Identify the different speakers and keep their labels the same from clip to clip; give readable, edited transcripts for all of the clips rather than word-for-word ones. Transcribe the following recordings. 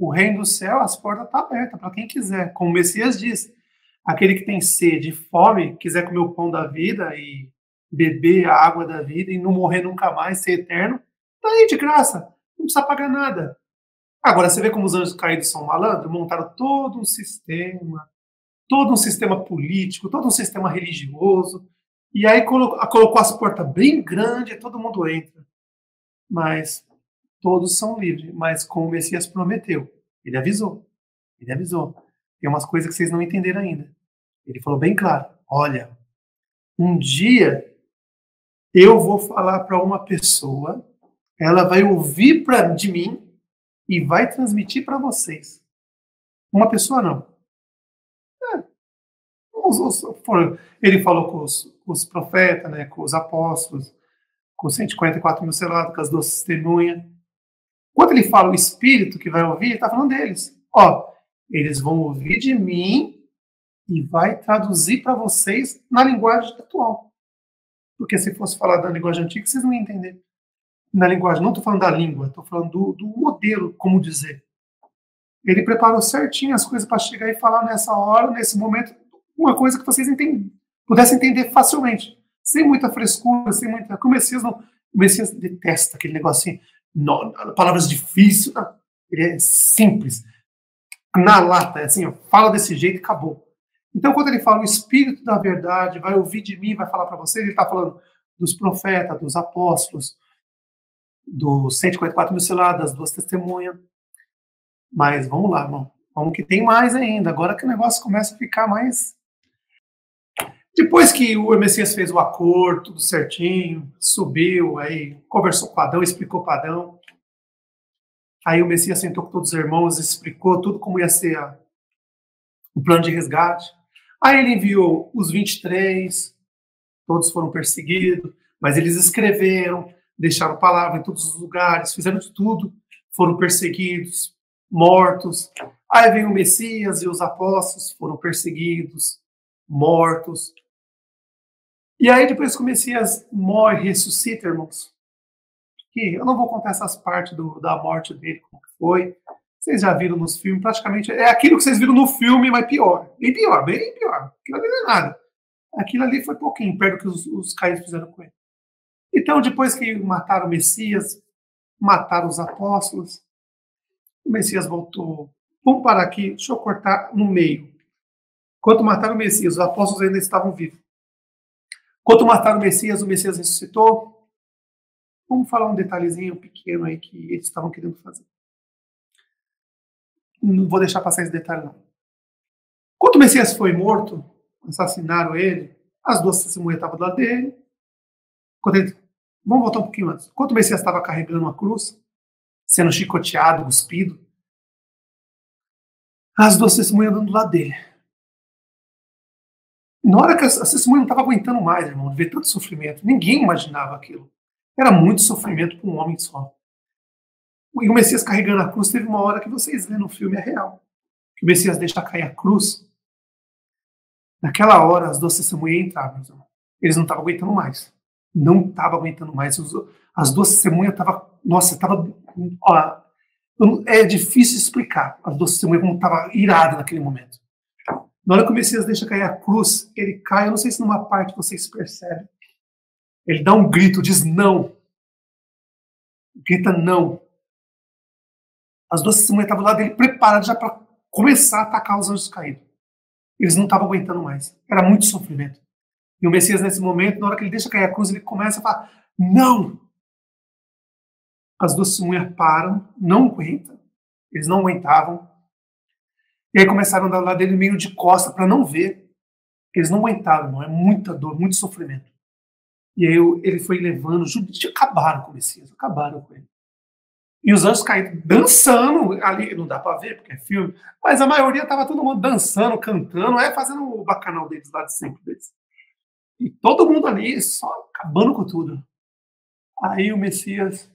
Speaker 1: O reino do céu, as portas estão abertas para quem quiser. Como o Messias diz, aquele que tem sede e fome, quiser comer o pão da vida e beber a água da vida e não morrer nunca mais, ser eterno, tá aí de graça, não precisa pagar nada. Agora, você vê como os anjos caídos são malandros, montaram todo um sistema político, todo um sistema religioso, e aí colocou as portas bem grandes e todo mundo entra. Mas todos são livres, mas como o Messias prometeu, ele avisou. Tem umas coisas que vocês não entenderam ainda. Ele falou bem claro, olha, um dia eu vou falar para uma pessoa, ela vai ouvir de mim e vai transmitir para vocês. Uma pessoa não. Ele falou com os profetas, né, com os apóstolos, com 144 mil selados, com as 12 testemunhas. Quando ele fala o Espírito que vai ouvir, ele está falando deles. Ó, eles vão ouvir de mim e vai traduzir para vocês na linguagem atual. Porque se fosse falar da linguagem antiga, vocês não iam entender. Na linguagem, não estou falando da língua, estou falando do modelo, como dizer. Ele preparou certinho as coisas para chegar e falar nessa hora, nesse momento, uma coisa que vocês pudessem entender facilmente. Sem muita frescura, sem muita... O Messias detesta aquele negocinho. Não, palavras difíceis. Não. Ele é simples. Na lata, é assim, ó, fala desse jeito e acabou. Então, quando ele fala o Espírito da verdade, vai ouvir de mim, vai falar para vocês, ele está falando dos profetas, dos apóstolos, dos 144 mil selados, das 2 testemunhas. Mas vamos lá, irmão. Vamos que tem mais ainda. Agora que o negócio começa a ficar mais... Depois que o Messias fez o acordo, tudo certinho, subiu, aí conversou com Adão, explicou para Adão. Aí o Messias sentou com todos os irmãos, explicou tudo como ia ser o plano de resgate. Aí ele enviou os 23, todos foram perseguidos, mas eles escreveram, deixaram palavra em todos os lugares, fizeram de tudo, foram perseguidos, mortos. Aí vem o Messias e os apóstolos foram perseguidos, mortos. E aí depois que o Messias morre, ressuscita, irmãos, que eu não vou contar essas partes da morte dele, como que foi. Vocês já viram nos filmes, praticamente é aquilo que vocês viram no filme, mas pior. Bem pior, bem pior. Aquilo ali não é nada. Aquilo ali foi pouquinho, perto do que os caídos fizeram com ele. Então, depois que mataram o Messias, mataram os apóstolos, o Messias voltou. Vamos parar aqui, deixa eu cortar no meio. Quando mataram o Messias, os apóstolos ainda estavam vivos. Quando mataram o Messias ressuscitou. Vamos falar um detalhezinho pequeno aí que eles estavam querendo fazer. Não vou deixar passar esse detalhe, não. Quando o Messias foi morto, assassinaram ele, as 2 testemunhas estavam do lado dele. Vamos voltar um pouquinho antes. Quando o Messias estava carregando uma cruz, sendo chicoteado, cuspido, as 2 testemunhas andando do lado dele. Na hora que as testemunhas não estavam aguentando mais, irmão, de ver tanto sofrimento, ninguém imaginava aquilo. Era muito sofrimento para um homem só. E o Messias carregando a cruz, teve uma hora que vocês lêem no filme, é real. Que o Messias deixa cair a cruz. Naquela hora, as 2 testemunhas entravam. Eles não estavam aguentando mais. Não estavam aguentando mais. As 2 testemunhas estavam... Nossa, estava... É difícil explicar. As 2 testemunhas como estavam iradas naquele momento. Na hora que o Messias deixa cair a cruz, ele cai, eu não sei se numa parte vocês percebem. Ele dá um grito, diz não. Grita não. As 2 testemunhas estavam lá dele preparadas já para começar a atacar os anjos caídos. Eles não estavam aguentando mais. Era muito sofrimento. E o Messias, nesse momento, na hora que ele deixa cair a cruz, ele começa a falar, não! As 2 testemunhas param, não aguentam. Eles não aguentavam. E aí começaram a andar lá dele meio de costa para não ver. Eles não aguentavam, irmão. É muita dor, muito sofrimento. E aí ele foi levando, acabaram com o Messias, acabaram com ele. E os anjos caídos dançando ali, não dá para ver porque é filme, mas a maioria estava todo mundo dançando, cantando, fazendo o bacanal deles lá de sempre deles. E todo mundo ali só acabando com tudo. Aí o Messias,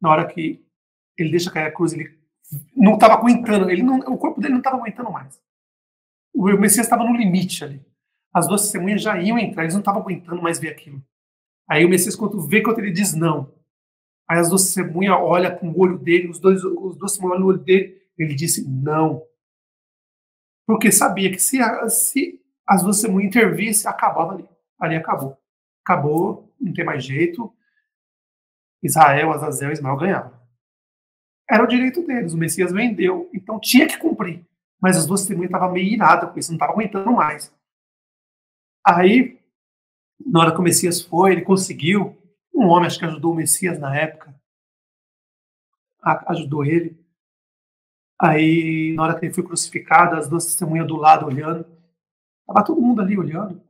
Speaker 1: na hora que ele deixa cair a cruz, ele não estava aguentando, o corpo dele não estava aguentando mais. O Messias estava no limite ali. As 2 testemunhas já iam entrar, eles não estavam aguentando mais ver aquilo. Aí o Messias, quando ele diz não, aí as 2 testemunhas olham com o olho dele, os dois testemunhas olham no olho dele, Ele disse não. Porque sabia que se as duas testemunhas intervissem, acabava ali. Ali acabou. Acabou, não tem mais jeito. Israel, Azazel e Ismael ganhavam. Era o direito deles, o Messias vendeu, então tinha que cumprir. Mas as duas testemunhas estavam meio iradas com isso, não estavam aguentando mais. Aí, na hora que o Messias foi, ele conseguiu. Um homem, acho que ajudou o Messias na época, ajudou ele. Aí, na hora que ele foi crucificado, as duas testemunhas do lado olhando. Estava todo mundo ali olhando,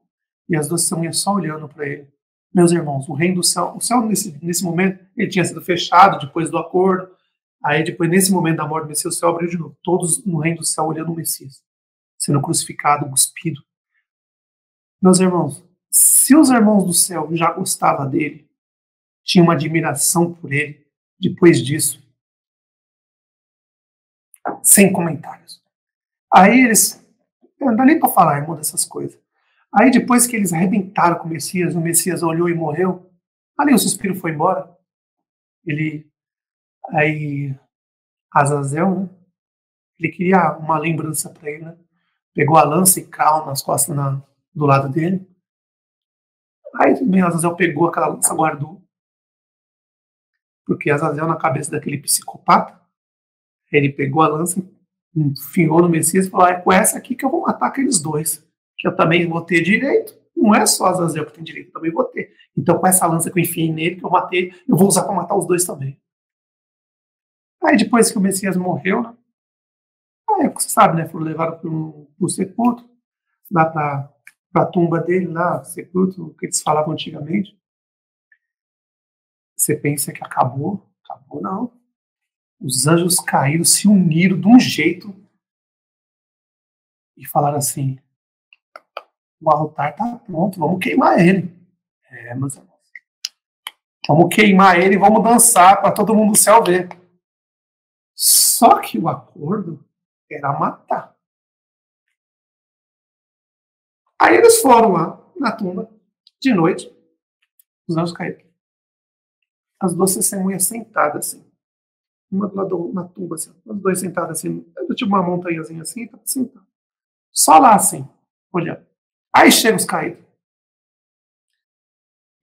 Speaker 1: e as duas testemunhas só olhando para ele. Meus irmãos, o reino do céu, o céu nesse momento, ele tinha sido fechado depois do acordo. Aí depois, nesse momento da morte do Messias, o céu abriu de novo. Todos no reino do céu olhando o Messias, sendo crucificado, cuspido. Meus irmãos, se os irmãos do céu já gostavam dele, tinham uma admiração por ele, depois disso, sem comentários. Aí eles, não dá nem para falar, irmão, dessas coisas. Aí depois que eles arrebentaram com o Messias olhou e morreu, ali o suspiro foi embora. Aí Azazel, né? Ele queria uma lembrança para ele, né? Pegou a lança e cal nas costas do lado dele. Aí também Azazel pegou aquela lança, guardou. Porque Azazel, na cabeça daquele psicopata, ele pegou a lança, enfiou no Messias e falou: é com essa aqui que eu vou matar aqueles dois. Que eu também vou ter direito. Não é só Azazel que tem direito, eu também vou ter. Então, com essa lança que eu enfiei nele, que eu matei, eu vou usar para matar os dois também. Aí, depois que o Messias morreu, né? Aí, você sabe, né? Foram levados para o sepulcro, lá para a tumba dele, lá, sepulcro, que eles falavam antigamente. Você pensa que acabou? Acabou, não. Os anjos caíram, se uniram de um jeito e falaram assim: o altar está pronto, vamos queimar ele. Meus irmãos. Vamos queimar ele e vamos dançar para todo mundo do céu ver. Só que o acordo era matar. Aí eles foram lá na tumba, de noite, os anjos caíram. As duas testemunhas sentadas assim. Uma do lado na tumba, assim. Os dois sentados assim. Tipo uma montanhazinha assim, tá sentado. Só lá assim, olhando. Aí chega os caídos.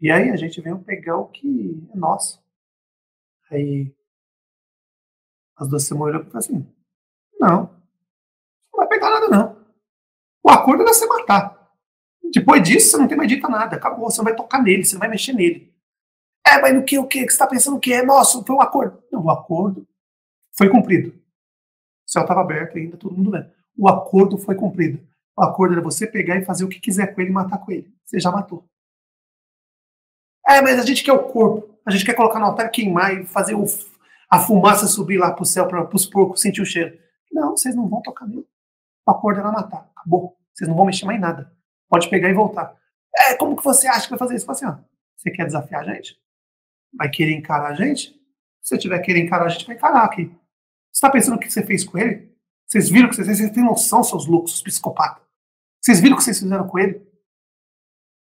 Speaker 1: E aí a gente veio pegar o que é nosso. Aí as duas testemunhas olham e falam assim: não vai pegar nada não. O acordo era você matar. Depois disso, você não tem mais direito a nada. Acabou, você não vai tocar nele, você não vai mexer nele. Mas no que, o que? Você está pensando o que? É nosso, foi um acordo. Não, o acordo foi cumprido. O céu estava aberto ainda, todo mundo vendo. O acordo foi cumprido. O acordo era você pegar e fazer o que quiser com ele e matar com ele. Você já matou. Mas a gente quer o corpo. A gente quer colocar no altar, queimar e fazer a fumaça subir lá pro céu para os porcos sentir o cheiro. Não, vocês não vão tocar nele. O acordo era matar. Acabou. Vocês não vão mexer mais em nada. Pode pegar e voltar. Como que você acha que vai fazer isso? Fala assim, você quer desafiar a gente? Vai querer encarar a gente? Se você tiver querer encarar, a gente vai encarar aqui. Você está pensando o que você fez com ele? Vocês viram o que vocês têm noção, seus loucos, seus psicopatas? Vocês viram o que vocês fizeram com ele?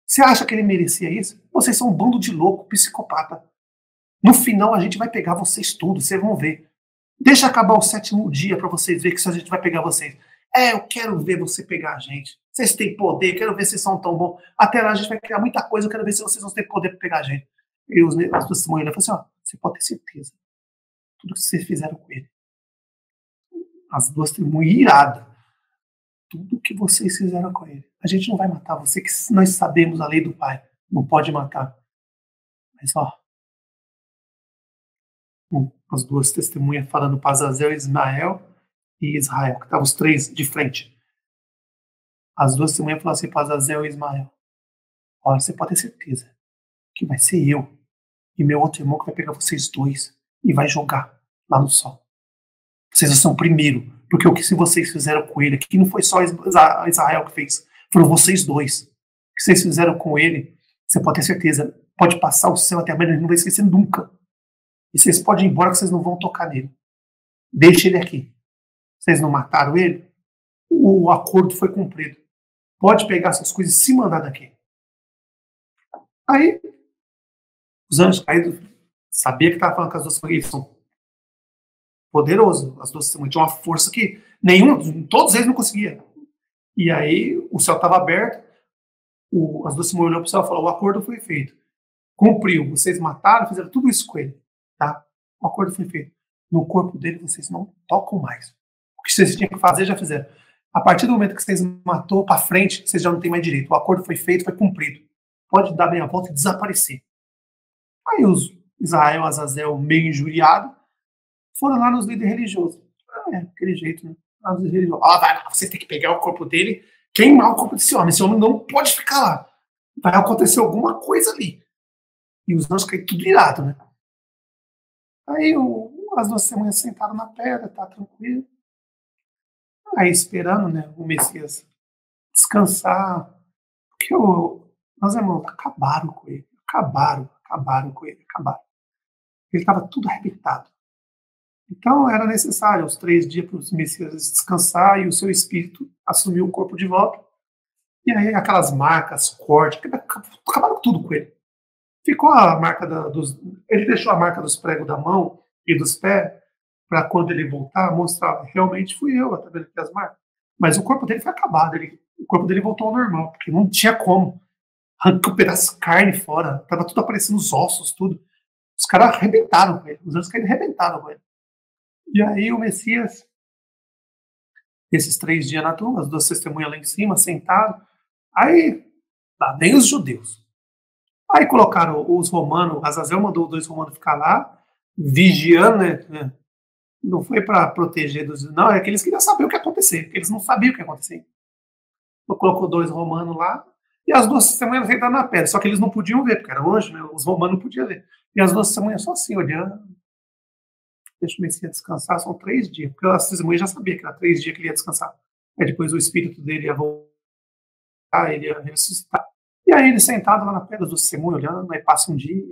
Speaker 1: Você acha que ele merecia isso? Vocês são um bando de louco, psicopata. No final, a gente vai pegar vocês tudo, vocês vão ver. Deixa acabar o 7º dia para vocês verem que a gente vai pegar vocês. Eu quero ver você pegar a gente. Vocês têm poder, quero ver se vocês são tão bons. Até lá a gente vai criar muita coisa, eu quero ver se vocês vão ter poder para pegar a gente. E as duas testemunhas falaram assim, você pode ter certeza. Tudo que vocês fizeram com ele. As duas testemunhas iradas. Tudo que vocês fizeram com ele. A gente não vai matar você, que nós sabemos a lei do Pai. Não pode matar. Mas, as duas testemunhas falando para Azazel, Ismael e Israel, que estavam os três de frente. As duas testemunhas falaram assim para Azazel e Ismael: olha, você pode ter certeza que vai ser eu e meu outro irmão que vai pegar vocês dois e vai jogar lá no sol. Vocês são o primeiro, porque o que vocês fizeram com ele, que não foi só Israel que fez, foram vocês dois. O que vocês fizeram com ele, você pode ter certeza, pode passar o céu até a manhã, ele não vai esquecer nunca. E vocês podem ir embora que vocês não vão tocar nele. Deixe ele aqui. Vocês não mataram ele? O acordo foi cumprido. Pode pegar essas coisas e se mandar daqui. Aí, os anjos caídos sabia que estava falando com as duas famílias. poderoso. As duas testemunhas tinham uma força que todos eles não conseguiam. E aí o céu estava aberto, as duas testemunhas olhou para o céu e falou: o acordo foi feito. Cumpriu, vocês mataram, fizeram tudo isso com ele. Tá? O acordo foi feito. No corpo dele vocês não tocam mais. O que vocês tinham que fazer, já fizeram. A partir do momento que vocês matou para frente, vocês já não têm mais direito. O acordo foi feito, foi cumprido. Pode dar meia volta e desaparecer. Aí os Israel, Azazel, meio injuriado, foram lá nos líderes religiosos. Aquele jeito, né? Lá nos líderes religiosos. Vai lá, você tem que pegar o corpo dele, queimar o corpo desse homem. Esse homem não pode ficar lá. Vai acontecer alguma coisa ali. E os anjos caíram tudo irado, né? Aí as duas testemunhas sentaram na pedra, tá tranquilo. Aí esperando, né, o Messias descansar. Porque meus irmãos acabaram com ele. Acabaram com ele. Ele estava tudo arrebentado. Então era necessário os 3 dias para o Messias descansar e o seu espírito assumir o corpo de volta. E aí aquelas marcas, cortes, acabaram tudo com ele. Ficou a marca ele deixou a marca dos pregos da mão e dos pés para quando ele voltar mostrar, realmente fui eu, tá vendo aqui as marcas. Mas o corpo dele foi acabado, o corpo dele voltou ao normal, porque não tinha como. Arrancou um pedaço de carne fora, tava tudo aparecendo os ossos, tudo. Os caras arrebentaram com ele, os anjos caíram arrebentaram com ele. E aí o Messias, esses 3 dias na tumba, as duas testemunhas lá em cima, sentado, aí lá vem os judeus. Aí colocaram os romanos, Azazel mandou 2 romanos ficar lá, vigiando, né? Não foi para proteger dos... Não, é que eles queriam saber o que ia acontecer, porque eles não sabiam o que ia acontecer. Então, colocou 2 romanos lá, e as duas testemunhas sentaram na pedra, só que eles não podiam ver, porque era longe, né? Os romanos não podiam ver. E as duas testemunhas só assim, olhando. Deixa o Messias descansar, são 3 dias, porque as testemunhas já sabiam que era 3 dias que ele ia descansar. Aí depois o espírito dele ia voltar, ele ia ressuscitar. E aí ele sentado lá na pedra do testemunho, olhando, aí passa um dia.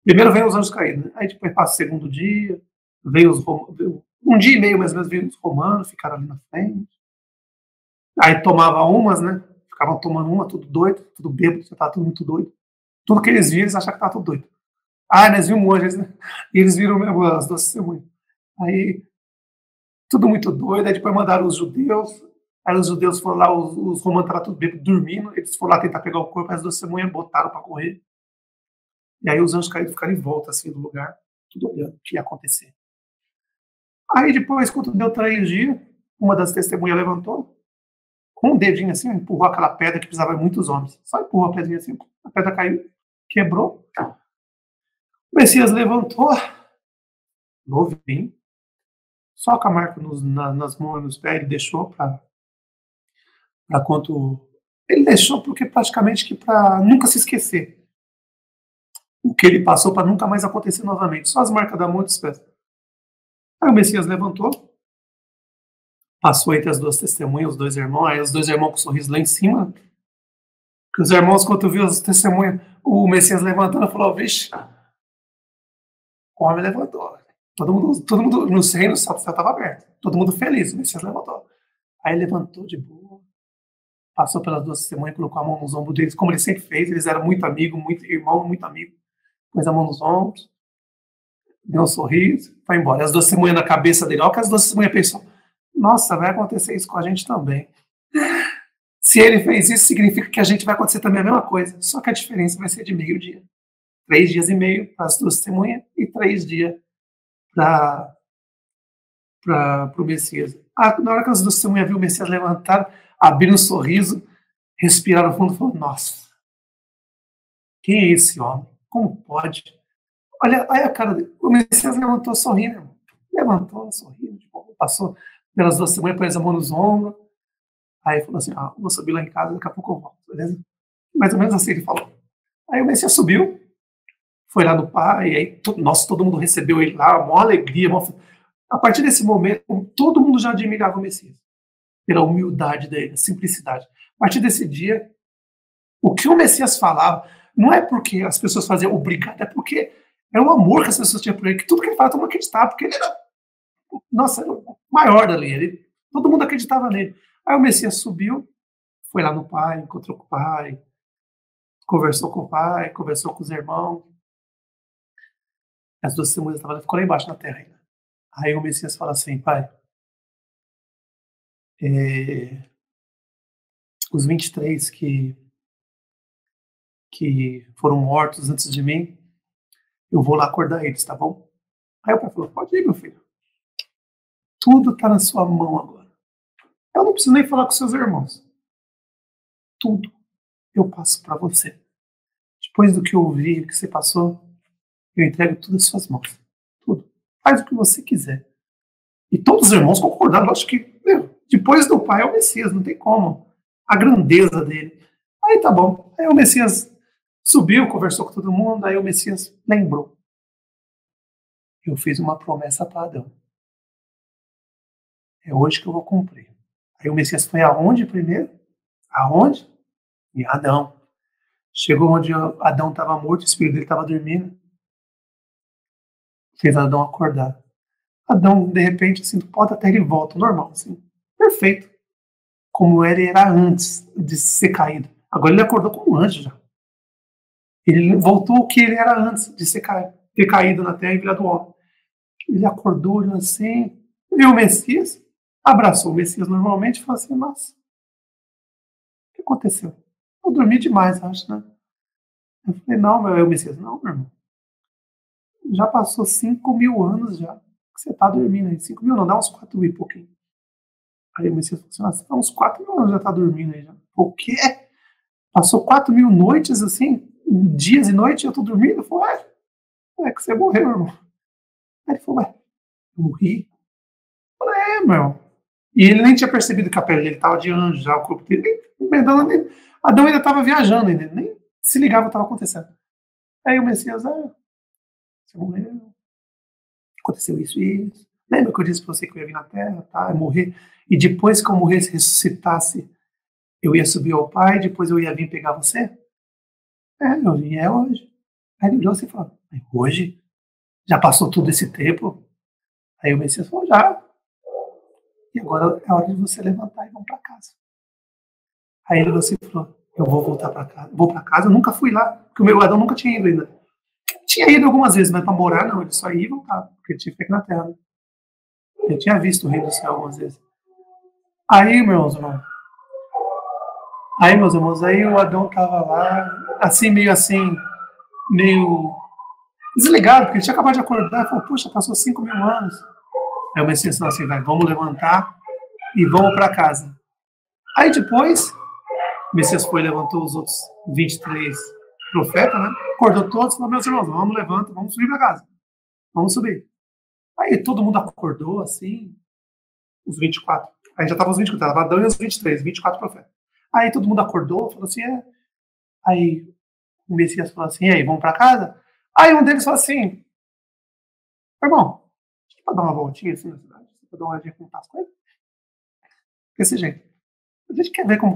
Speaker 1: Primeiro vem os anjos caídos, né? Aí depois passa o segundo dia, vem um dia e meio mais ou menos, vem os romanos, ficaram ali na frente. Aí tomava umas, né? Ficavam tomando uma, tudo doido, tudo bêbado, já tava tudo muito doido. Tudo que eles viram, eles achavam que tava tudo doido. Nós vimos um anjo, né? E eles viram mesmo as duas testemunhas. Aí, tudo muito doido, aí depois mandaram os judeus. Aí os judeus foram lá, os romanos estavam tudo bêbado, dormindo, eles foram lá tentar pegar o corpo, as duas testemunhas botaram para correr. E aí os anjos caídos ficaram em volta, assim, do lugar, tudo olhando o que ia acontecer. Aí depois, quando deu 3 dias, uma das testemunhas levantou, com um dedinho assim, empurrou aquela pedra que precisava de muitos homens. Só empurrou a pedrinha assim, a pedra caiu, quebrou. O Messias levantou, novinho, só com a marca nas mãos e nos pés, ele deixou para quanto... Ele deixou porque praticamente que para nunca se esquecer o que ele passou, para nunca mais acontecer novamente. Só as marcas da mão e dos pés. Aí o Messias levantou, passou entre as duas testemunhas, os 2 irmãos, aí os 2 irmãos com o sorriso lá em cima. Que os irmãos, quando viu as testemunhas, o Messias levantando, falou: vixe, o homem levantou. Todo mundo no reino, o céu estava aberto. Todo mundo feliz, o Messias levantou. Aí levantou de boa, passou pelas duas testemunhas, colocou a mão nos ombros deles, como ele sempre fez. Eles eram muito amigos, muito irmão, muito amigo. Pôs a mão nos ombros, deu um sorriso, foi embora. As duas testemunhas na cabeça dele, olha que as duas testemunhas pensam: nossa, vai acontecer isso com a gente também. Se ele fez isso, significa que a gente vai acontecer também a mesma coisa, só que a diferença vai ser de meio dia. 3 dias e meio para as duas testemunhas e 3 dias para o Messias. Na hora que as duas testemunhas viram o Messias levantar, abriram um sorriso, respiraram fundo e falaram: nossa, quem é esse homem? Como pode? Olha a cara dele. O Messias levantou sorrindo, irmão. Levantou, sorrindo, passou pelas duas testemunhas, pôs a mão nos ombros. Aí falou assim: vou subir lá em casa, daqui a pouco eu volto, beleza? Mais ou menos assim ele falou. Aí o Messias subiu, foi lá no pai, e aí, todo mundo recebeu ele lá, maior alegria. A partir desse momento, todo mundo já admirava o Messias, pela humildade dele, a simplicidade. A partir desse dia, o que o Messias falava, não é porque as pessoas faziam obrigado, é porque era o amor que as pessoas tinham por ele, que tudo que ele falava, todo mundo acreditava, porque ele era, nossa, era o maior dali, todo mundo acreditava nele. Aí o Messias subiu, foi lá no pai, encontrou com o pai, conversou com o pai, conversou com os irmãos. As duas testemunhas estavam lá, ficou lá embaixo na terra ainda. Aí o Messias fala assim, pai, os 23 que foram mortos antes de mim, eu vou lá acordar eles, tá bom? Aí o pai falou, pode ir, meu filho. Tudo tá na sua mão agora. Eu não preciso nem falar com seus irmãos. Tudo eu passo para você. Depois do que eu ouvi, o que você passou, eu entrego tudo às suas mãos. Tudo. Faz o que você quiser. E todos os irmãos concordaram. Eu acho que, depois do pai é o Messias, não tem como. A grandeza dele. Aí tá bom. Aí o Messias subiu, conversou com todo mundo, aí o Messias lembrou. Eu fiz uma promessa para Adão. É hoje que eu vou cumprir. Aí o Messias foi aonde primeiro? Aonde? Em Adão. Chegou onde Adão estava morto, o espírito dele estava dormindo. Fez Adão acordar. Adão, de repente, assim, pode até ele volta, normal, assim. Perfeito. Como ele era antes de ser caído. Agora ele acordou como um anjo já. Ele voltou o que ele era antes de ser ter caído na terra e virado homem. Ele acordou assim, viu o Messias, abraçou o Messias normalmente e falou assim, nossa, o que aconteceu? Eu dormi demais, acho, né? Eu falei, não, meu Messias, não, meu irmão. Já passou 5.000 anos já que você tá dormindo aí. 5.000 não, dá uns 4.000 e pouquinho. Aí o Messias falou assim, nossa, uns 4.000 anos já tá dormindo aí já. O quê? Passou 4.000 noites assim, dias e noites, eu tô dormindo? Eu falei, é que você morreu, irmão. Aí ele falou, eu morri? Eu falei, meu. E ele nem tinha percebido que a pele dele tava de anjo já, o corpo dele. Adão ainda tava viajando, ainda, nem se ligava o que estava acontecendo. Aí o Messias, você morreu, aconteceu isso e isso. Lembra que eu disse pra você que eu ia vir na Terra, tá? Eu morrer. E depois que eu morresse, ressuscitasse, eu ia subir ao Pai, depois eu ia vir pegar você? Eu vim, hoje. Aí ele olhou assim e falou, hoje? Já passou todo esse tempo? Aí o Messias falou, já. E agora é hora de você levantar e vamos para casa. Aí ele assim falou, eu vou voltar para casa. Vou para casa, eu nunca fui lá, porque o meu Adão nunca tinha ido ainda. Tinha ido algumas vezes, mas para morar não, ele só ia e voltava, porque ele tinha que ficar na terra. Eu tinha visto o Reino do Céu algumas vezes. Aí, meus irmãos, aí o Adão tava lá, assim, meio desligado, porque ele tinha acabado de acordar, falou, puxa, passou 5.000 anos. Aí o Messias falou assim, vamos levantar e vamos para casa. Aí depois, o Messias foi e levantou os outros 23 profetas, né? Acordou todos e falou, meus irmãos, vamos, levanta, vamos subir para casa. Vamos subir. Aí todo mundo acordou, assim, os 24. Aí já estavam os 24, estava Adão e os 23, 24 profetas. Aí todo mundo acordou, falou assim, Aí o Messias falou assim, e aí, vamos para casa? Aí um deles falou assim, irmão, a gente pode dar uma voltinha assim na cidade? Para dar uma olhadinha como tá as coisas? Desse jeito. A gente quer ver como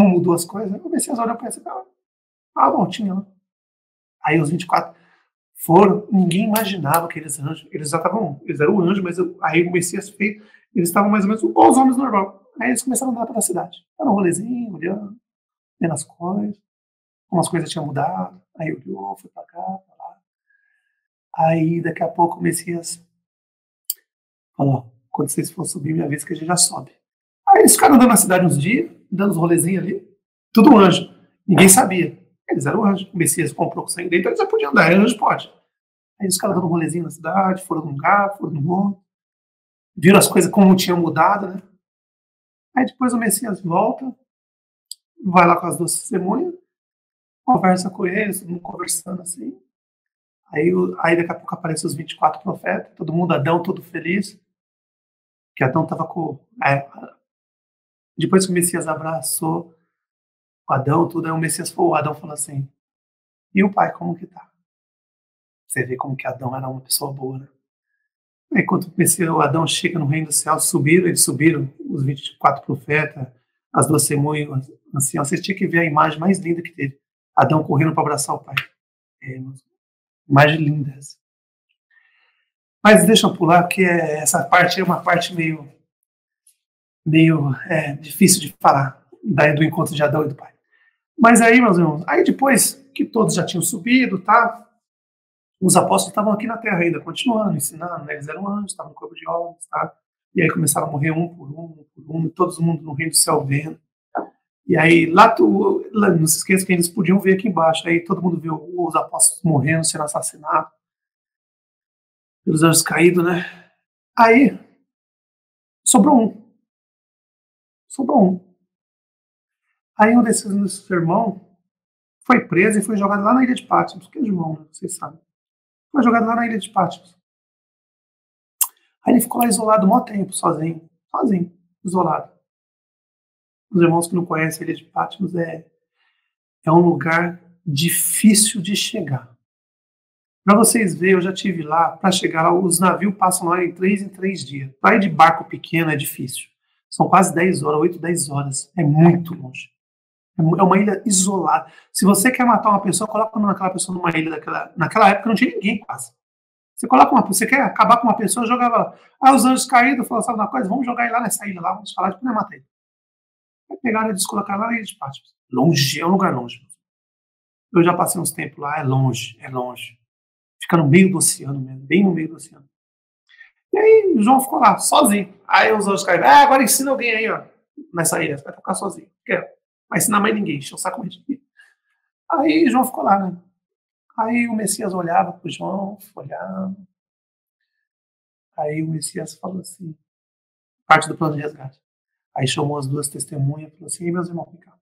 Speaker 1: mudou as coisas. O Messias olhou para ele e falou, uma voltinha lá. Aí os 24 foram, ninguém imaginava aqueles anjos. Eles eram anjos, mas aí o Messias fez, eles estavam mais ou menos igual os homens normais. Aí eles começaram a andar pela cidade. Era um rolezinho, olhando, vendo as coisas. Umas coisas tinham mudado. Aí olhou, foi para cá, para lá. Aí daqui a pouco o Messias falou, quando vocês for subir, minha vez que a gente já sobe. Aí eles ficaram andando na cidade uns dias, dando uns rolezinhos ali. Tudo anjo. Ninguém sabia. Eles eram anjos. O Messias comprou com sangue dele, então eles já podiam andar. Anjo pode. Aí eles ficaram dando um rolezinho na cidade, foram num lugar, foram no outro. Viram as coisas como tinham mudado, né? Aí depois o Messias volta, vai lá com as duas testemunhas, conversa com eles, todo mundo conversando assim. Aí daqui a pouco aparecem os 24 profetas, todo mundo, Adão, todo feliz. Que Adão estava com... depois que o Messias abraçou o Adão, tudo, aí o Adão falou assim, e o pai, como que tá? Você vê como que Adão era uma pessoa boa, né? Aí quando o Adão chega no reino do céu, eles subiram, os 24 profetas, as duas testemunhas, assim, vocês tinham que ver a imagem mais linda que teve. Adão correndo para abraçar o pai. Imagem linda essa. Mas deixa eu pular, porque essa parte é uma parte meio difícil de falar, do encontro de Adão e do pai. Mas aí, meus irmãos, aí depois que todos já tinham subido, tá? os apóstolos estavam aqui na Terra ainda, continuando, ensinando, né? Eles eram anjos, estavam no corpo de homens, tá? E aí começaram a morrer um por um, e todo mundo no reino do céu vendo. E aí, não se esqueça que eles podiam ver aqui embaixo, aí todo mundo viu os apóstolos morrendo, sendo assassinados pelos anjos caídos, né? Aí, sobrou um. Sobrou um. Aí um desses irmãos foi preso e foi jogado lá na ilha de Patmos, que é João, né? Vocês sabem. Foi jogado lá na ilha de Patmos. Aí ele ficou lá isolado um maior tempo, sozinho, isolado. Os irmãos que não conhecem a ilha de Patmos é um lugar difícil de chegar. Para vocês verem, eu já tive lá, para chegar lá, os navios passam lá em 3 dias. Para ir de barco pequeno é difícil. São quase 10 horas, 8, 10 horas. É muito longe. É uma ilha isolada. Se você quer matar uma pessoa, coloca aquela pessoa numa ilha naquela época não tinha ninguém quase. Você quer acabar com uma pessoa, jogava lá. Os anjos caídos, falaram, sabe uma coisa? Vamos jogar ele lá nessa ilha lá, vamos falar de não matar ele. Aí pegaram e descolocaram lá na ilha de Patmos. Longe, é um lugar longe. Eu já passei uns tempos lá, é longe, é longe. Fica no meio do oceano mesmo, bem no meio do oceano. E aí o João ficou lá, sozinho. Aí os anjos caíram, agora ensina alguém aí, ó, nessa ilha, você vai tocar sozinho. Quero. Vai ensinar mais ninguém, encheu o saco de. Aí João ficou lá, né? Aí o Messias olhava pro João, olhava. Aí o Messias falou assim, parte do plano de resgate. Aí chamou as duas testemunhas e falou assim, meus irmãos, vem cá.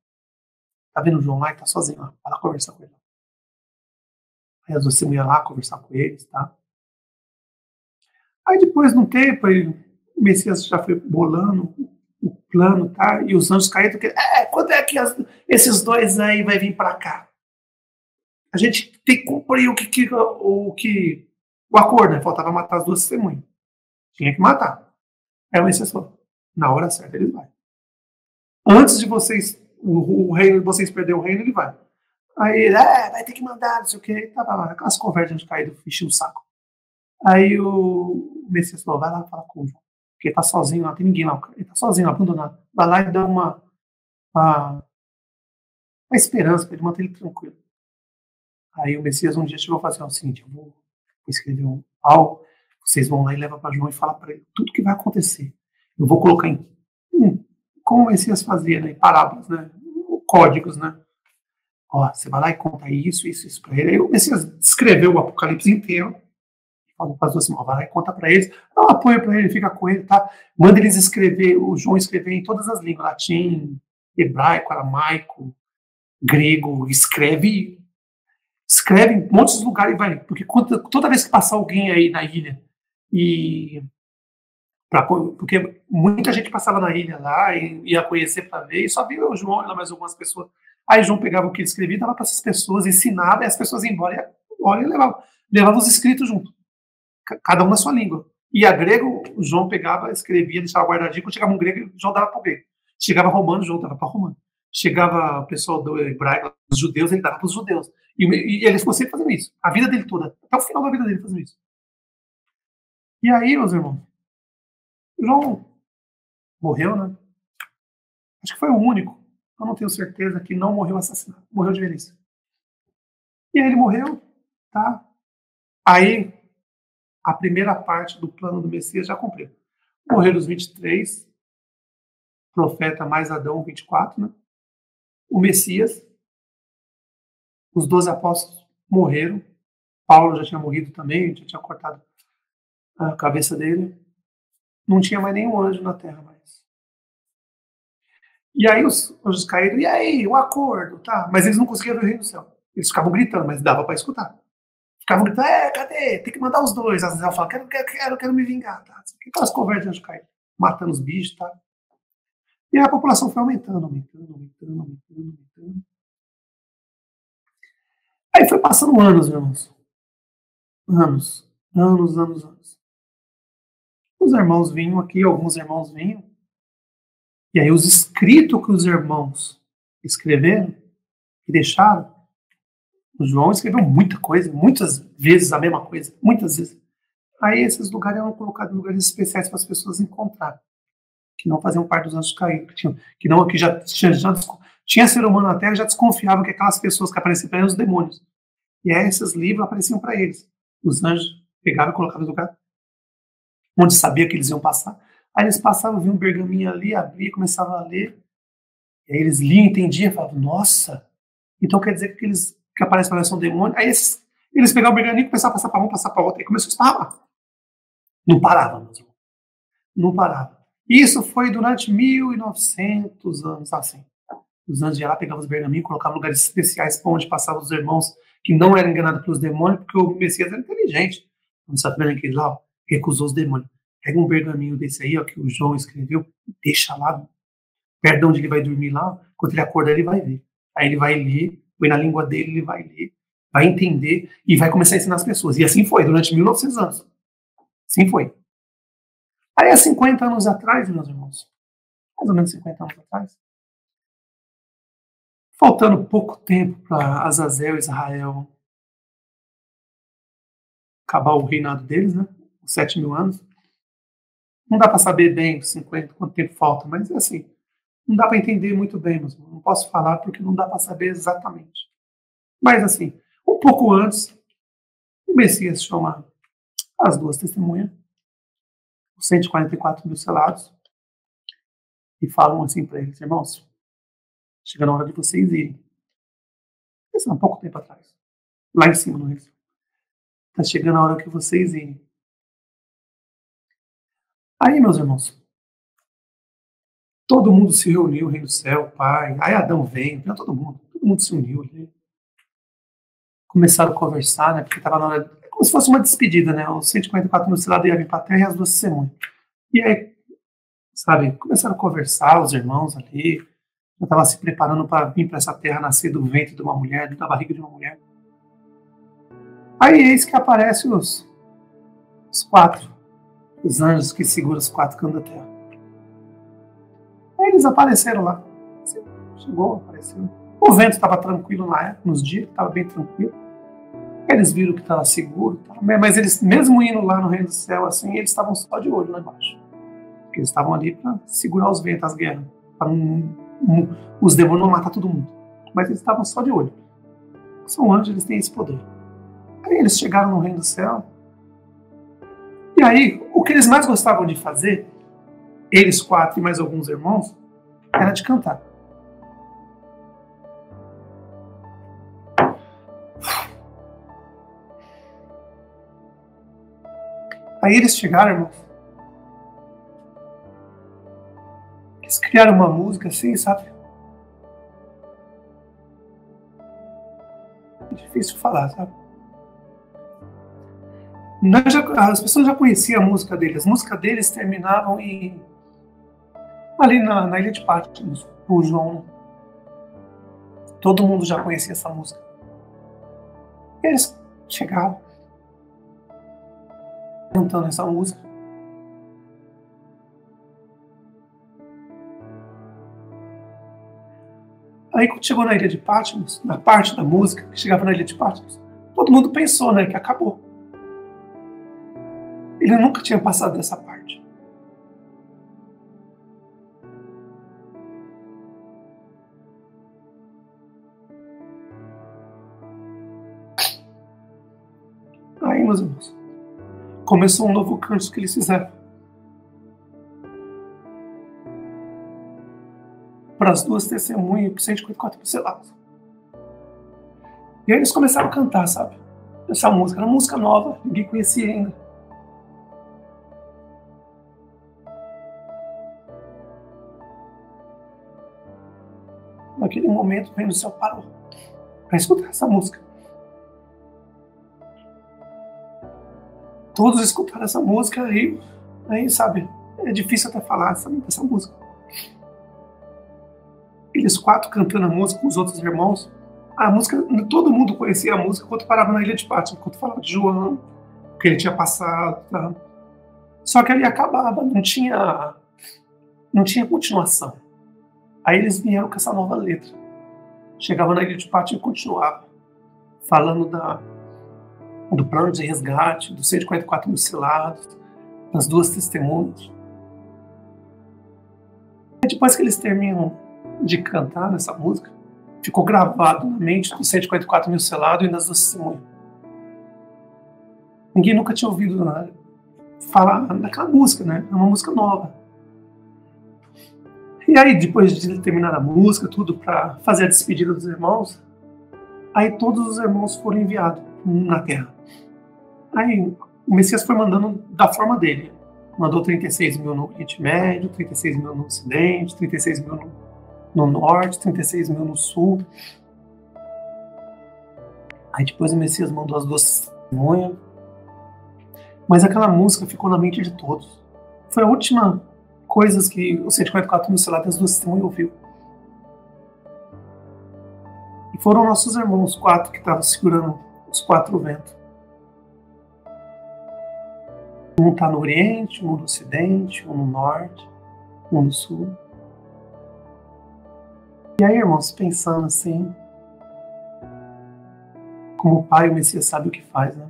Speaker 1: Tá vendo o João lá? Ele tá sozinho lá. Vai lá conversar com ele. Aí as duas testemunhas lá conversar com eles, tá? Aí depois de um tempo, o Messias já foi bolando o plano, tá? E os anjos caíram, quando é que esses dois aí vai vir para cá? A gente tem que cumprir o acordo, né? Faltava matar as duas testemunhas. Tinha que matar. Aí o Messias falou, na hora certa ele vai. Antes de vocês, o reino, vocês perderem o reino, ele vai. Aí, vai ter que mandar, não sei o que. Tava lá, aquelas conversas de caíram, enchendo o saco. Aí o Messias falou, vai lá falar com o João. Porque ele tá sozinho lá, não tem ninguém lá. Ele tá sozinho lá, abandonado. Vai lá e dá uma esperança para ele manter ele tranquilo. Aí o Messias um dia chegou e falou assim, o seguinte, eu vou escrever algo, vocês vão lá e levam para João e fala para ele tudo que vai acontecer. Eu vou colocar como o Messias fazia, né, em parábolas, né, códigos, né. Ó, você vai lá e conta isso para ele. Aí o Messias escreveu o Apocalipse inteiro. Falou para as duas assim, vai lá e conta para eles, dá um apoio para ele, fica com ele, tá? Manda eles escrever, o João escrever em todas as línguas, latim, hebraico, aramaico, grego, escreve em muitos lugares e vai, porque toda vez que passar alguém aí na ilha, porque muita gente passava na ilha lá e ia conhecer para ver, e só via o João e mais algumas pessoas. Aí o João pegava o que ele escrevia, dava para essas pessoas, ensinava, e as pessoas iam embora e levava os escritos junto, cada um na sua língua. E a grego, o João pegava, escrevia, deixava guardadinho, quando chegava um grego, o João dava para o grego. Chegava romano, o João dava para romano. Chegava o pessoal do hebraico, os judeus, ele dava para os judeus. E ele ficou sempre fazendo isso. A vida dele toda. Até o final da vida dele fazendo isso. E aí, meus irmãos, o João morreu, né? Acho que foi o único, eu não tenho certeza, que não morreu assassinado. Morreu de velhice. E aí ele morreu, tá? Aí, a primeira parte do plano do Messias já cumpriu. Morreram os 23, profeta mais Adão, 24, né? O Messias, os 12 apóstolos morreram. Paulo já tinha morrido também, já tinha cortado a cabeça dele. Não tinha mais nenhum anjo na terra mais. E aí os anjos caíram, e aí, o acordo, tá? Mas eles não conseguiam ver o reino do céu. Eles ficavam gritando, mas dava para escutar. Ficavam gritando, cadê? Tem que mandar os dois. Às vezes ela fala, quero me vingar, tá? Aquelas conversas de anjos caídos, matando os bichos, tá? E aí a população foi aumentando. Aí foi passando anos, meus irmãos. Anos. Os irmãos vinham aqui, alguns irmãos vinham. E aí os escritos que os irmãos escreveram e deixaram, o João escreveu muita coisa, muitas vezes a mesma coisa, muitas vezes. Aí esses lugares eram colocados em lugares especiais para as pessoas encontrarem, que não faziam parte dos anjos caídos, que já tinha ser humano na Terra, já desconfiavam que aquelas pessoas que apareciam para eles eram os demônios. E aí esses livros apareciam para eles. Os anjos pegavam e colocavam no lugar onde sabia que eles iam passar. Aí eles passavam, viam um pergaminho ali, abria, começavam a ler. E aí eles liam, entendiam, falavam, nossa, então quer dizer que eles que aparecem para nós são demônios. Aí eles pegavam o pergaminho e começavam a passar para um, passar para outro, e começou a esparramar. Não parava, meus irmãos. Não parava. Isso foi durante 1900 anos, assim. Os anjos iam lá, pegavam os pergaminhos, colocavam lugares especiais para onde passavam os irmãos que não eram enganados pelos demônios, porque o Messias era inteligente. Não sabe vendo aquele lá, ó, recusou os demônios. Pega um pergaminho desse aí, ó, que o João escreveu, deixa lá, perto de onde ele vai dormir lá, quando ele acordar ele vai ver. Aí ele vai ler, põe na língua dele, ele vai ler, vai entender e vai começar a ensinar as pessoas. E assim foi, durante 1900 anos. Assim foi. Aí há 50 anos atrás, meus irmãos, mais ou menos 50 anos atrás, faltando pouco tempo para Azazel e Israel acabar o reinado deles, né? Os 7.000 anos. Não dá para saber bem 50, quanto tempo falta, mas é assim, não dá para entender muito bem, mas não posso falar porque não dá para saber exatamente. Mas assim, um pouco antes, o Messias chama as duas testemunhas, os 144 mil selados, e falam assim para eles, irmãos, chega na hora de vocês irem. Isso há um pouco tempo atrás, lá em cima no reino. Está chegando a hora que vocês irem. Aí, meus irmãos, todo mundo se reuniu, o reino do céu, o pai, aí Adão veio, todo mundo se uniu ali. Começaram a conversar, né, porque estava na hora, como se fosse uma despedida, né, os 144 mil selados iam vir para a terra e as duas testemunhas. E aí, sabe, começaram a conversar, os irmãos ali, já estavam se preparando para vir para essa terra, nascer do ventre de uma mulher, da barriga de uma mulher. Aí eis que aparecem os quatro, os anjos que seguram os quatro cantos da terra. Aí eles apareceram lá. Chegou, apareceu. O vento estava tranquilo na época, nos dias, estava bem tranquilo. Eles viram que estava seguro, mas eles, mesmo indo lá no reino do céu, assim, eles estavam só de olho lá embaixo. Porque eles estavam ali para segurar os ventos, as guerras, para os demônios não matar todo mundo. Mas eles estavam só de olho. São anjos, eles têm esse poder. Aí eles chegaram no reino do céu. E aí, o que eles mais gostavam de fazer, eles quatro e mais alguns irmãos, era de cantar. Aí eles chegaram, irmãos. Eles criaram uma música assim, sabe? É difícil falar, sabe? As pessoas já conheciam a música deles. As músicas deles terminavam ali na Ilha de Patmos, o João. Né? Todo mundo já conhecia essa música. E eles chegaram cantando essa música. Aí quando chegou na Ilha de Patmos, na parte da música que chegava na Ilha de Patmos, todo mundo pensou, né, que acabou. Ele nunca tinha passado dessa parte. Aí, meus irmãos, começou um novo canto que eles fizeram. Para as duas testemunhas, para 144 mil selados. E aí eles começaram a cantar, sabe? Essa música era uma música nova, ninguém conhecia ainda. Naquele momento, o reino do céu parou para escutar essa música. Todos escutaram essa música aí, sabe, é difícil até falar dessa música. Eles quatro cantando a música com os outros irmãos. A música, todo mundo conhecia a música quando parava na Ilha de Patmos, quando falava de João, o que ele tinha passado. Tá? Só que ali acabava, não tinha continuação. Aí eles vieram com essa nova letra. Chegava na Ilha de Patmos e continuava. Falando do plano de resgate, dos 144 mil selados, das duas testemunhas. E depois que eles terminam de cantar nessa música, ficou gravado na mente dos 144 mil selados e das duas testemunhas. Ninguém nunca tinha ouvido falar daquela música, né? É uma música nova. E aí, depois de terminar a música, tudo para fazer a despedida dos irmãos, aí todos os irmãos foram enviados na terra. Aí o Messias foi mandando da forma dele. Mandou 36 mil no Oriente Médio, 36 mil no Ocidente, 36 mil no Norte, 36 mil no Sul. Aí depois o Messias mandou as 12 testemunhas. Mas aquela música ficou na mente de todos. Foi a última coisa que os 144 mil selados das 12 testemunhas ouviu. E foram nossos irmãos, 4 que estavam segurando os 4 ventos. Um está no Oriente, um no Ocidente, um no Norte, um no Sul. E aí, irmãos, pensando assim, como o Pai e o Messias sabe o que faz, né?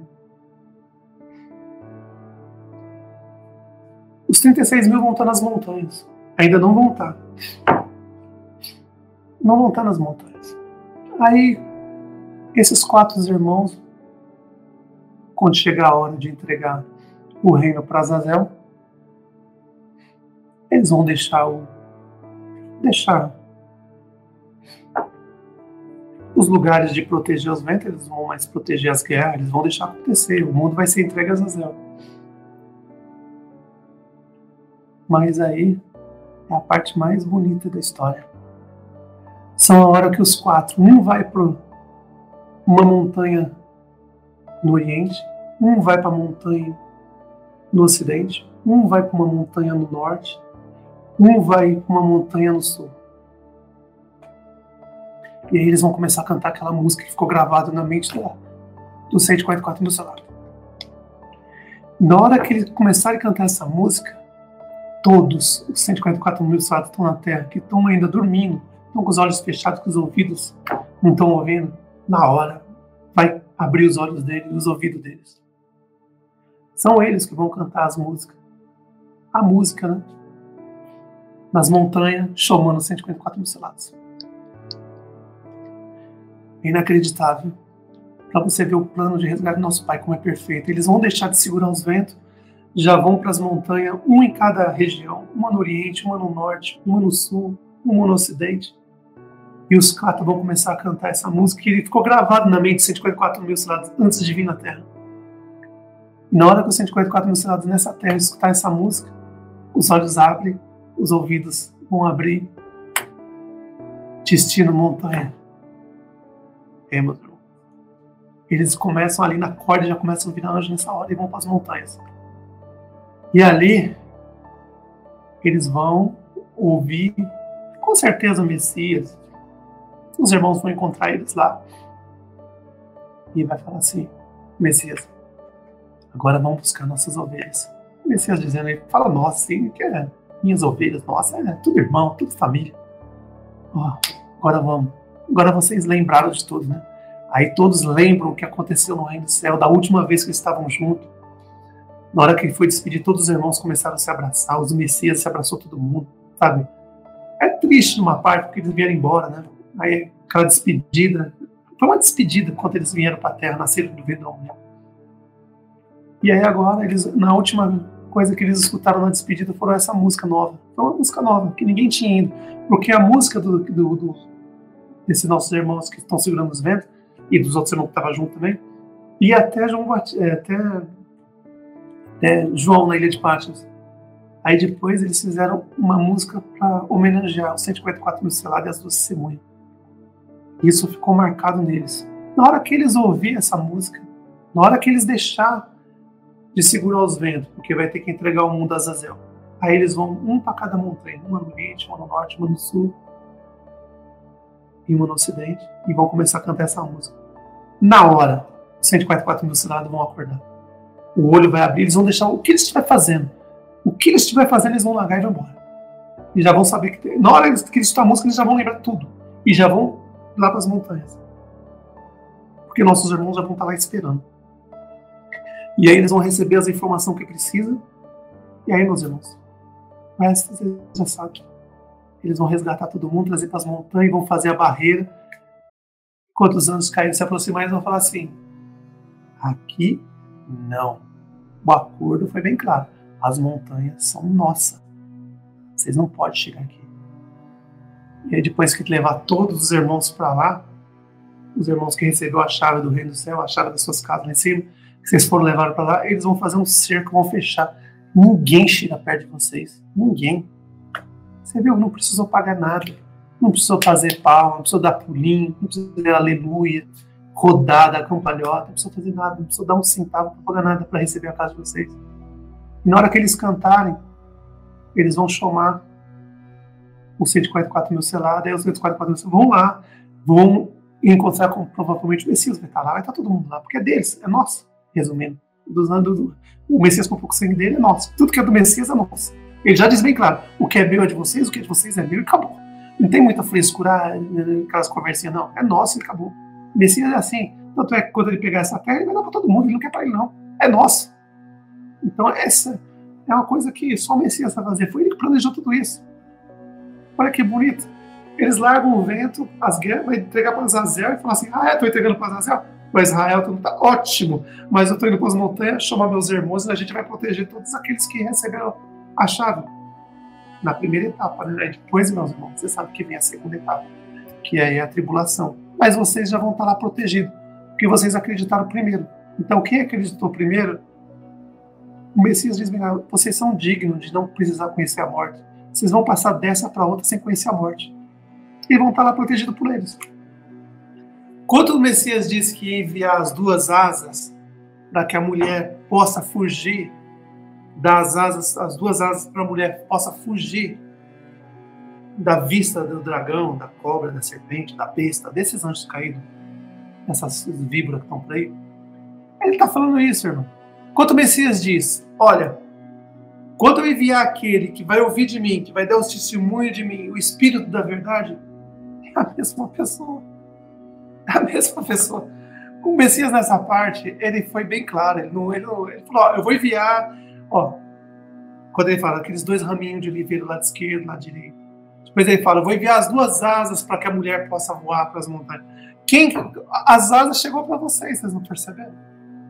Speaker 1: Os 36 mil vão estar nas montanhas. Ainda não vão estar. Não vão estar nas montanhas. Aí, esses 4 irmãos, quando chegar a hora de entregar o reino para Azazel, eles vão deixar os lugares de proteger os ventos, eles vão mais proteger as guerras, eles vão deixar acontecer, o mundo vai ser entregue a Azazel. Mas aí é a parte mais bonita da história. São a hora que os 4, um vai para uma montanha no Oriente, um vai para a montanha no Ocidente, um vai para uma montanha no Norte, um vai para uma montanha no Sul. E aí eles vão começar a cantar aquela música que ficou gravada na mente dos 144 mil selados. Na hora que eles começarem a cantar essa música, todos os 144 mil selados estão na Terra, que estão ainda dormindo, estão com os olhos fechados, com os ouvidos não estão ouvindo, na hora vai abrir os olhos deles, os ouvidos deles. São eles que vão cantar as músicas. A música, né? Nas montanhas, chamando 144 mil selados. É inacreditável. Para você ver o plano de resgate do nosso Pai, como é perfeito. Eles vão deixar de segurar os ventos, já vão para as montanhas, um em cada região. Uma no Oriente, uma no Norte, uma no Sul, uma no Ocidente. E os 4 vão começar a cantar essa música que ficou gravado na mente de 144 mil selados antes de vir na Terra. E na hora que os 144 mil selados nessa terra escutar essa música, os olhos abrem, os ouvidos vão abrir. Destino montanha. Meu irmão. Eles começam ali na corda, já começam a virar anjo nessa hora e vão para as montanhas. E ali, eles vão ouvir, com certeza, o Messias. Os irmãos vão encontrar eles lá. E vai falar assim, Messias, agora vamos buscar nossas ovelhas. O Messias dizendo aí, fala nossa, sim, que é minhas ovelhas, nossa, é tudo irmão, tudo família. Agora vamos. Agora vocês lembraram de tudo, né? Aí todos lembram o que aconteceu no Reino do Céu, da última vez que eles estavam juntos. Na hora que ele foi despedir, todos os irmãos começaram a se abraçar, os Messias se abraçou todo mundo, sabe? É triste numa parte, porque eles vieram embora, né? Aí aquela despedida, foi uma despedida quando eles vieram para a Terra, nasceram do ventre da mulher. E aí agora, na última coisa que eles escutaram na despedida foram essa música nova. Foi uma música nova, que ninguém tinha ido. Porque a música desses nossos irmãos que estão segurando os ventos, e dos outros irmãos que estavam junto também, e até João na Ilha de Patmos. Aí depois eles fizeram uma música para homenagear os 144 mil selados e as 12 testemunhas. Isso ficou marcado neles. Na hora que eles ouvirem essa música, na hora que eles deixar de segurar os ventos, porque vai ter que entregar o mundo a Azazel, aí eles vão um para cada montanha, uma no Oriente, uma no Norte, uma no Sul e uma no Ocidente, e vão começar a cantar essa música. Na hora, os 144 mil selados vão acordar. O olho vai abrir, eles vão deixar o que eles estiver fazendo. O que eles estiver fazendo, eles vão largar e vão embora. E já vão saber que na hora que eles escutar a música, eles já vão lembrar tudo. E já vão lá para as montanhas. Porque nossos irmãos já vão estar lá esperando. E aí eles vão receber as informações que precisam. E aí, meus irmãos, o resto vocês já sabem. Eles vão resgatar todo mundo, trazer para as montanhas, vão fazer a barreira. Quando os anjos caídos se aproximarem, eles vão falar assim: aqui Não. O acordo foi bem claro. As montanhas são nossas. Vocês não podem chegar aqui. E aí depois que levar todos os irmãos para lá, os irmãos que receberam a chave do reino do céu, a chave das suas casas lá em cima, que vocês foram levar para lá, eles vão fazer um cerco, vão fechar. Ninguém chega perto de vocês. Ninguém. Você viu? Não precisou pagar nada. Não precisou fazer palma, não precisou dar pulinho, não precisou dizer aleluia, rodar da campalhota, não precisou fazer nada, não precisou dar um centavo para pagar nada para receber a casa de vocês. E na hora que eles cantarem, eles vão chamar os 144 mil selados, aí os 144 mil vão lá, vão encontrar com provavelmente o Messias, vai estar lá, vai estar todo mundo lá, porque é deles, é nosso, resumindo. O Messias com um pouco de sangue dele é nosso. Tudo que é do Messias é nosso. Ele já diz bem claro, o que é meu é de vocês, o que é de vocês é meu e acabou. Não tem muita frescura, aquelas conversinhas, não. É nosso e acabou. O Messias é assim. Tanto é que quando ele pegar essa terra, ele vai dar para todo mundo, ele não quer para ele, não. É nosso. Então essa é uma coisa que só o Messias vai fazer. Foi ele que planejou tudo isso. Olha que bonito. Eles largam o vento, as guerras, vai entregar para Azazel e falar assim, estou entregando para Azazel. Mas Israel tudo está ótimo, mas eu estou indo para as montanhas, chamar meus irmãos e a gente vai proteger todos aqueles que receberam a chave. Na primeira etapa, né? Depois, meus irmãos, você sabe que vem a segunda etapa, que é a tribulação. Mas vocês já vão estar lá protegidos, porque vocês acreditaram primeiro. Então, quem acreditou primeiro, o Messias diz, vocês são dignos de não precisar conhecer a morte. Vocês vão passar dessa para outra sem conhecer a morte. E vão estar lá protegidos por eles. Quando o Messias diz que ia enviar as duas asas para que a mulher possa fugir das asas, as duas asas para a mulher possa fugir da vista do dragão, da cobra, da serpente, da besta, desses anjos caídos, essas víboras que estão por aí. Ele está falando isso, irmão. Quando o Messias diz, olha, quando eu enviar aquele que vai ouvir de mim, que vai dar os testemunhos de mim, o Espírito da verdade, é a mesma pessoa. É a mesma pessoa. O Messias nessa parte, ele foi bem claro. Ele falou, eu vou enviar, quando ele fala aqueles dois raminhos de oliveira, lado esquerdo, lado direito. Depois ele fala, eu vou enviar as duas asas para que a mulher possa voar para as montanhas. As asas chegou para vocês não perceberam?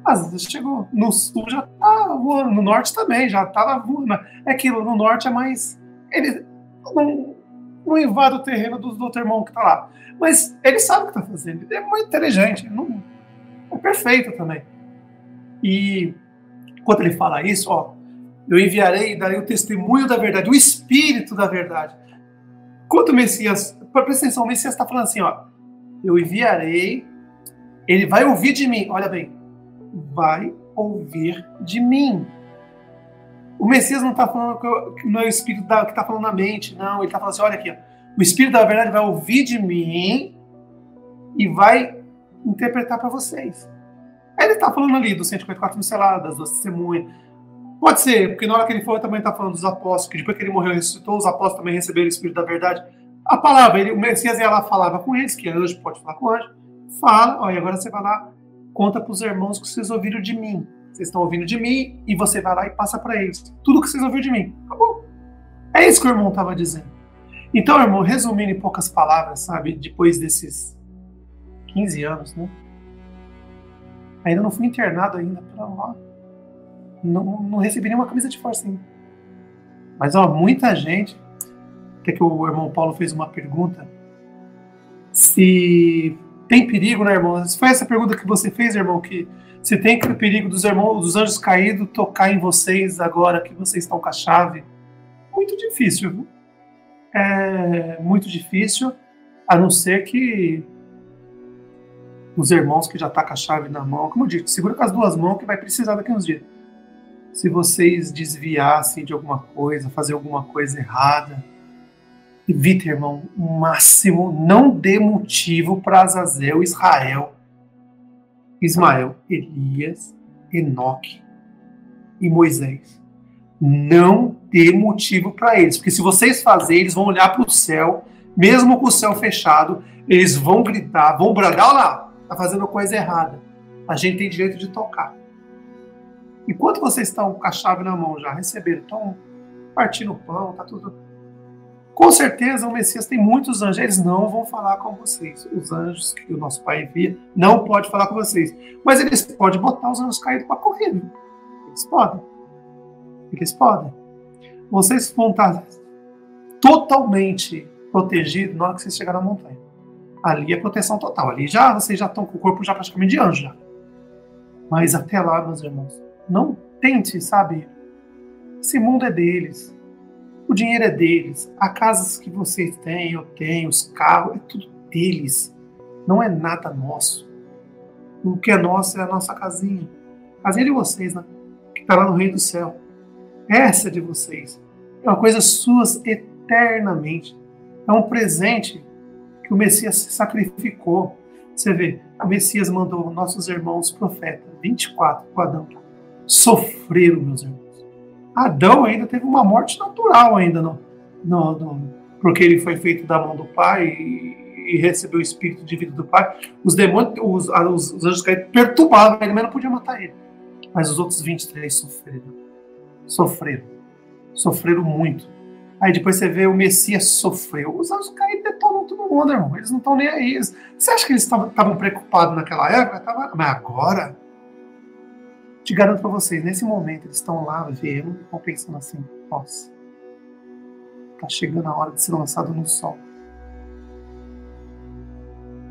Speaker 1: As asas chegou. No sul já está voando, no norte também, já estava voando. É aquilo, no norte é mais... Ele não invade o terreno do outro irmão que está lá. Mas ele sabe o que está fazendo. Ele é muito inteligente. É perfeito também. E quando ele fala isso, eu enviarei e darei o testemunho da verdade, o Espírito da verdade. Quando o Messias, presta atenção, o Messias está falando assim, eu enviarei, ele vai ouvir de mim, olha bem, vai ouvir de mim. O Messias não está falando que não é o Espírito que está falando na mente, não, ele está falando assim, olha aqui, o Espírito da verdade vai ouvir de mim e vai interpretar para vocês. Aí ele está falando ali dos 144 mil selados, das duas testemunhas. Pode ser, porque na hora que ele falou, também está falando dos apóstolos, que depois que ele morreu e ressuscitou, os apóstolos também receberam o Espírito da verdade. A palavra, o Messias ia lá, falava com eles, que anjo pode falar com anjo, fala, e agora você vai lá, conta para os irmãos que vocês ouviram de mim. Vocês estão ouvindo de mim, e você vai lá e passa para eles. Tudo que vocês ouviram de mim. Acabou. É isso que o irmão estava dizendo. Então, irmão, resumindo em poucas palavras, sabe, depois desses 15 anos, né? Ainda não fui internado ainda, para lá. Não recebi nenhuma camisa de força ainda. Mas, muita gente... Até que o irmão Paulo fez uma pergunta. Se tem perigo, né, irmão? Foi essa pergunta que você fez, irmão, que se tem perigo dos anjos caídos tocar em vocês agora que vocês estão com a chave. Muito difícil, viu? É muito difícil, a não ser que os irmãos que já estão com a chave na mão, como eu digo, segura com as duas mãos que vai precisar daqui uns dias. Se vocês desviassem de alguma coisa, fazer alguma coisa errada, evite, irmão, o máximo, não dê motivo para Azazel, Ismael, Elias, Enoque e Moisés. Não dê motivo para eles, porque se vocês fazerem, eles vão olhar para o céu, mesmo com o céu fechado, eles vão gritar, vão bradar, olha lá, está fazendo coisa errada. A gente tem direito de tocar. Enquanto vocês estão com a chave na mão já, receberam, estão partindo o pão, tá tudo... Com certeza o Messias tem muitos anjos, eles não vão falar com vocês. Os anjos que o nosso Pai envia não pode falar com vocês. Mas eles podem botar os anjos caídos para correr. Viu? Eles podem. Eles podem. Vocês vão estar totalmente protegidos na hora que vocês chegarem na montanha. Ali é proteção total. Ali vocês já estão com o corpo já praticamente de anjo. Já. Mas até lá, meus irmãos, não tente, sabe? Esse mundo é deles. O dinheiro é deles. As casas que vocês têm, eu tenho, os carros, é tudo deles. Não é nada nosso. O que é nosso é a nossa casinha. A casinha de vocês, né? Que está lá no Reino do Céu. Essa é de vocês. É uma coisa suas eternamente. É um presente que o Messias se sacrificou. Você vê, o Messias mandou nossos irmãos profetas, 24, com Adão, sofreram, meus irmãos. Adão ainda teve uma morte natural ainda, porque ele foi feito da mão do Pai e recebeu o espírito de vida do Pai. Os demônios, os anjos caídos perturbavam ele, mas não podia matar ele. Mas os outros 23 sofreram muito. Aí depois você vê o Messias sofreu. Os anjos caídos detonam todo mundo, irmão. Eles não estão nem aí. Você acha que eles estavam preocupados naquela época? Mas agora, te garanto para vocês, nesse momento eles estão lá vendo e estão pensando assim, nossa, tá chegando a hora de ser lançado no sol.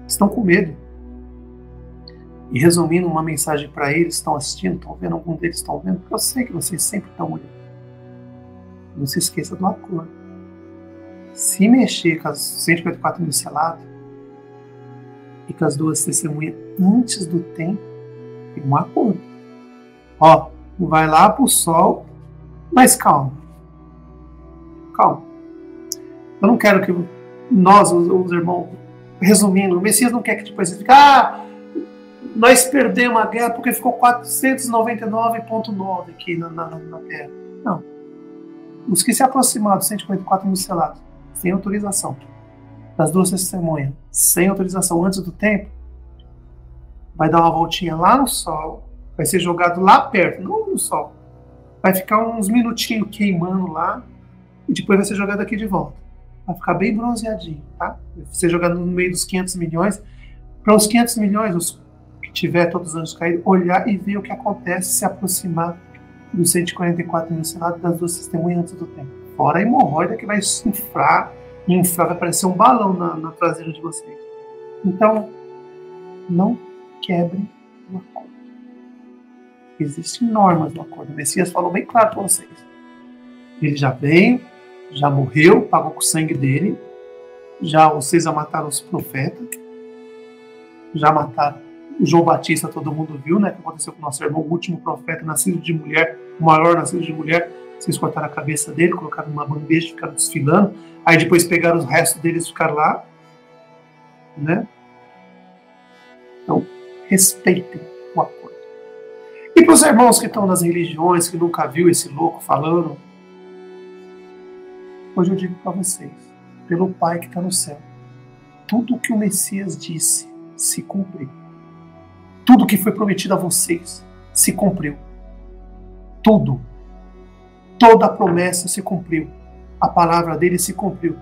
Speaker 1: Estão com medo. E resumindo uma mensagem para eles, estão assistindo, estão vendo, algum deles estão vendo, porque eu sei que vocês sempre estão olhando. Não se esqueça do acordo. Se mexer com as 154 mil selados e com as duas testemunhas antes do tempo, tem um acordo. Ó, vai lá pro sol, mas calma. Calma. Eu não quero que nós, os irmãos, resumindo, o Messias não quer que depois você fique, nós perdemos a guerra porque ficou 499,9 aqui na Terra. Não. Os que se aproximaram dos 154 mil selados, sem autorização, das duas testemunhas, sem autorização antes do tempo, vai dar uma voltinha lá no sol, vai ser jogado lá perto, não no sol. Vai ficar uns minutinhos queimando lá, e depois vai ser jogado aqui de volta. Vai ficar bem bronzeadinho, tá? Vai ser jogado no meio dos 500 milhões. Para os 500 milhões, os que tiver todos os anjos caídos, olhar e ver o que acontece, se aproximar dos 144 mil selados das duas testemunhas antes do tempo. Fora a hemorroida que vai inflar, vai parecer um balão na traseira de vocês. Então, não quebrem o acordo. Existem normas no acordo. O Messias falou bem claro para vocês. Ele já veio, já morreu, pagou com o sangue dele, já vocês já mataram os profetas, já mataram o João Batista, todo mundo viu, né? O que aconteceu com o nosso irmão, o último profeta, nascido de mulher, o maior nascido de mulher. Vocês cortaram a cabeça dele, colocaram numa bandeja, ficaram desfilando. Aí depois pegaram os restos deles e ficaram lá. Né? Então, respeitem o acordo. E para os irmãos que estão nas religiões, que nunca viu esse louco falando, hoje eu digo para vocês, pelo Pai que está no céu, tudo o que o Messias disse se cumpriu. Tudo que foi prometido a vocês se cumpriu. Tudo. Toda a promessa se cumpriu. A palavra dele se cumpriu.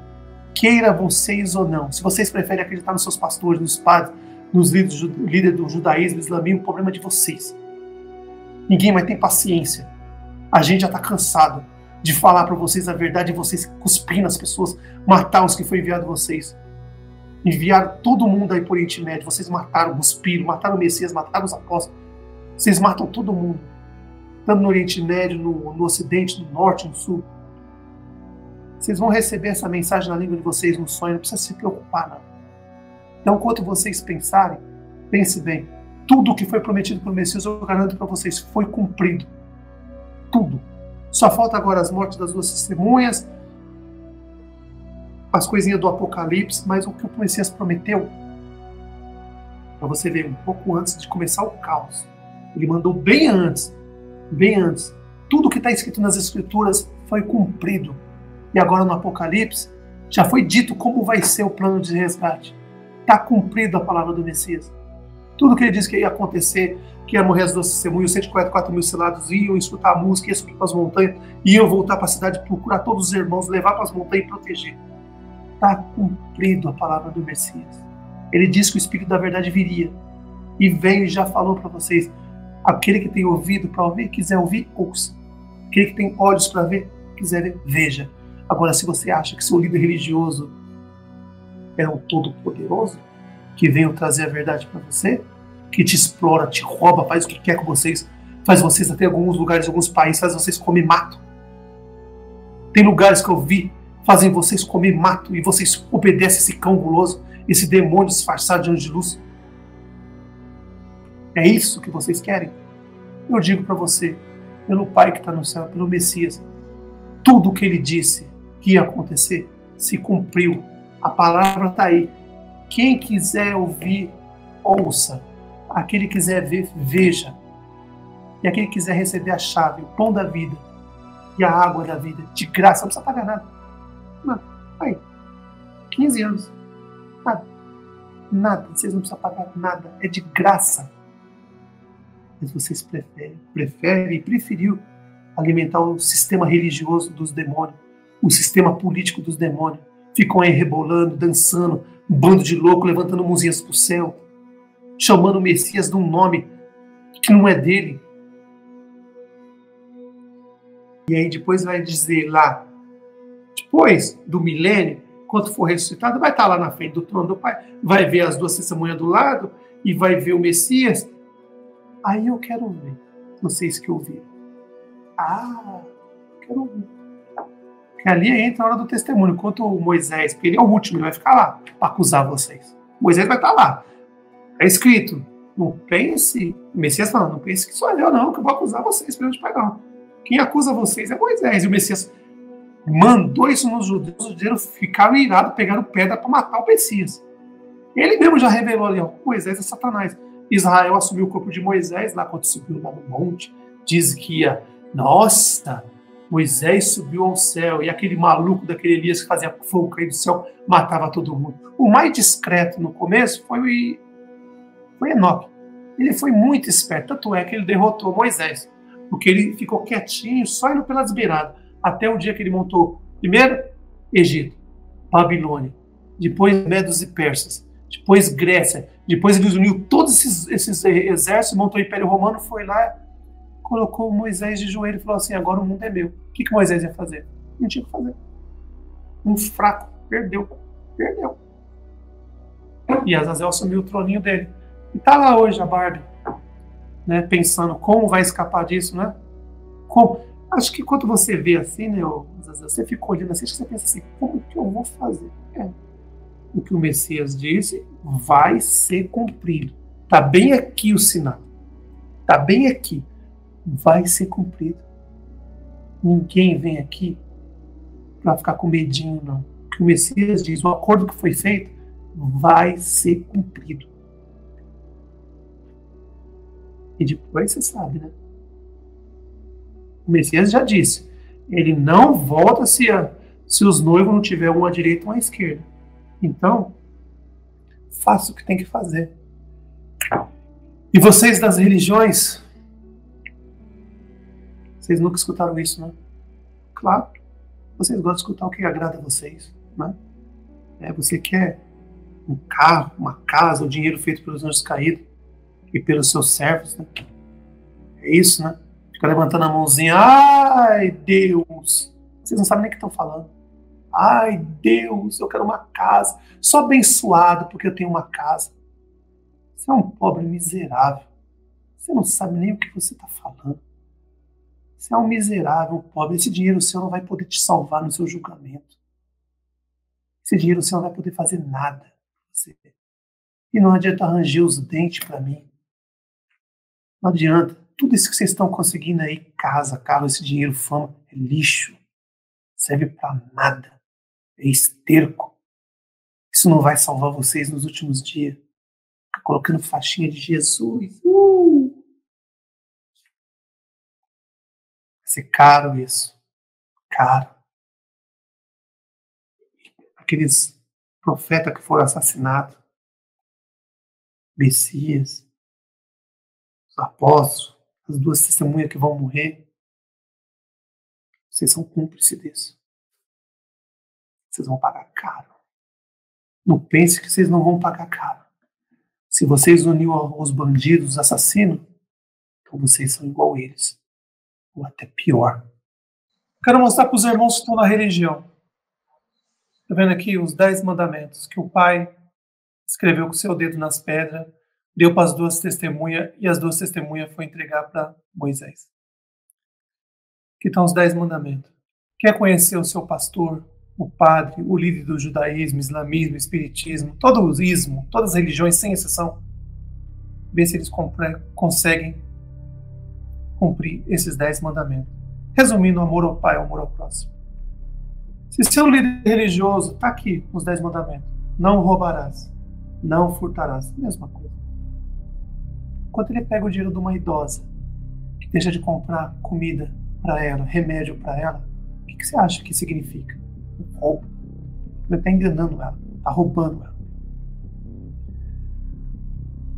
Speaker 1: Queira vocês ou não. Se vocês preferem acreditar nos seus pastores, nos padres, nos líderes do judaísmo, do islamismo, o problema é de vocês. Ninguém mais tem paciência. A gente já está cansado de falar para vocês a verdade e vocês cuspir nas pessoas, matar os que foi enviado a vocês. Enviaram todo mundo aí por Oriente Médio. Vocês mataram, cuspiram, mataram o Messias, mataram os apóstolos. Vocês matam todo mundo. Tanto no Oriente Médio, no Ocidente, no Norte, no Sul. Vocês vão receber essa mensagem na língua de vocês no sonho. Não precisa se preocupar, não. Então, enquanto vocês pensarem, pense bem. Tudo o que foi prometido pelo Messias, eu garanto para vocês, foi cumprido. Tudo. Só falta agora as mortes das duas testemunhas, as coisinhas do Apocalipse, mas o que o Messias prometeu, para você ver, um pouco antes de começar o caos, ele mandou bem antes, tudo que está escrito nas Escrituras foi cumprido. E agora no Apocalipse, já foi dito como vai ser o plano de resgate. Está cumprida a palavra do Messias. Tudo que ele disse que ia acontecer, que ia morrer as duas testemunhas, 144 mil selados, iam escutar a música, iam subir para as montanhas, iam voltar para a cidade, procurar todos os irmãos, levar para as montanhas e proteger. está cumprido a palavra do Messias. Ele disse que o Espírito da verdade viria. E veio e já falou para vocês. Aquele que tem ouvido para ouvir, quiser ouvir, ouça. Aquele que tem olhos para ver, quiser ver, veja. Agora, se você acha que seu líder religioso é um todo-poderoso, que veio trazer a verdade para você, que te explora, te rouba, faz o que quer com vocês, faz vocês até alguns lugares, alguns países, faz vocês comer mato. Tem lugares que eu vi, fazem vocês comer mato e vocês obedecem esse cão guloso, esse demônio disfarçado de anjo de luz. É isso que vocês querem? Eu digo para você, pelo Pai que está no céu, pelo Messias, tudo o que ele disse que ia acontecer se cumpriu. A palavra está aí. Quem quiser ouvir, ouça. Aquele que quiser ver, veja. E aquele que quiser receber a chave, o pão da vida e a água da vida, de graça, não precisa pagar nada. Mano, aí, 15 anos. Nada. Nada. Vocês não precisam pagar nada. É de graça. Mas vocês preferem e preferiu alimentar o sistema religioso dos demônios, o sistema político dos demônios. Ficam aí rebolando, dançando, um bando de louco, levantando mãozinhas pro céu, chamando o Messias de um nome que não é dele. E aí depois vai dizer lá, depois do milênio, quando for ressuscitado, vai estar lá na frente do trono do Pai, vai ver as duas testemunhas do lado e vai ver o Messias. Aí eu quero ver, vocês que ouviram. Quero ver. Porque ali entra a hora do testemunho, enquanto o Moisés, porque ele é o último, ele vai ficar lá para acusar vocês. Moisés vai estar lá. É escrito, não pense, o Messias falando, não pense que sou eu não, que eu vou acusar vocês perante o Pai, não. Quem acusa vocês é Moisés, e o Messias mandou isso nos judeus, os judeus ficaram irados, pegaram pedra para matar o Messias. Ele mesmo já revelou ali, ó, Moisés é Satanás. Israel assumiu o corpo de Moisés lá quando subiu lá no monte, diz que ia, nossa, Moisés subiu ao céu, e aquele maluco daquele Elias que fazia fogo cair do céu, matava todo mundo. O mais discreto no começo foi Enoque. Ele foi muito esperto, tanto é que ele derrotou Moisés, porque ele ficou quietinho, só indo pelas beiradas, até o dia que ele montou, primeiro, Egito, Babilônia, depois Medos e Persas, depois Grécia, depois ele uniu todos esses exércitos, montou o Império Romano, foi lá, colocou Moisés de joelho e falou assim, agora o mundo é meu. O que Moisés ia fazer? Não tinha o que fazer. Um fraco, perdeu. E Azazel assumiu o troninho dele. E tá lá hoje a Barbie, né, pensando como vai escapar disso, né? Como? Acho que quando você vê assim, né, você fica olhando assim, você pensa assim, como que eu vou fazer? O que o Messias disse vai ser cumprido. Tá bem aqui o sinal. Tá bem aqui. Vai ser cumprido. Ninguém vem aqui para ficar com medinho, não. O que o Messias diz, o acordo que foi feito vai ser cumprido. E depois você sabe, né? O Messias já disse, ele não volta se os noivos não tiverem uma à direita ou uma à esquerda. Então, faça o que tem que fazer. E vocês das religiões, vocês nunca escutaram isso, né? Claro, vocês gostam de escutar o que agrada a vocês, né? Você quer um carro, uma casa, o dinheiro feito pelos anjos caídos e pelos seus servos, né? É isso, né? Fica levantando a mãozinha, ai Deus, vocês não sabem nem o que estão falando. Ai Deus, eu quero uma casa, sou abençoado porque eu tenho uma casa. Você é um pobre miserável, você não sabe nem o que você está falando. Você é um miserável, pobre. Esse dinheiro seu não vai poder te salvar no seu julgamento. Esse dinheiro seu não vai poder fazer nada pra você. E não adianta arranjar os dentes para mim. Não adianta. Tudo isso que vocês estão conseguindo aí, casa, carro, esse dinheiro, fama, é lixo. Serve para nada. É esterco. Isso não vai salvar vocês nos últimos dias. Fica colocando faixinha de Jesus. Vai ser caro isso. Caro. Aqueles profetas que foram assassinados. Messias. Os apóstolos. As duas testemunhas que vão morrer. Vocês são cúmplices disso. Vocês vão pagar caro. Não pense que vocês não vão pagar caro. Se vocês uniram os bandidos, os assassinos, então vocês são igual a eles. Ou até pior. Quero mostrar para os irmãos que estão na religião. Está vendo aqui os 10 mandamentos que o pai escreveu com seu dedo nas pedras, deu para as 2 testemunhas e as 2 testemunhas foi entregar para Moisés. Aqui estão os 10 mandamentos. Quer conhecer o seu pastor, o padre, o líder do judaísmo, islamismo, espiritismo, todo o ismo, todas as religiões, sem exceção? Vê se eles conseguem cumprir esses 10 mandamentos. Resumindo, amor ao pai, amor ao próximo. Se seu líder religioso está aqui, os 10 mandamentos, não roubarás, não furtarás, mesma coisa. Enquanto ele pega o dinheiro de uma idosa, que deixa de comprar comida para ela, remédio para ela, o que você acha que significa? Um roubo. Ele está enganando ela, está roubando ela.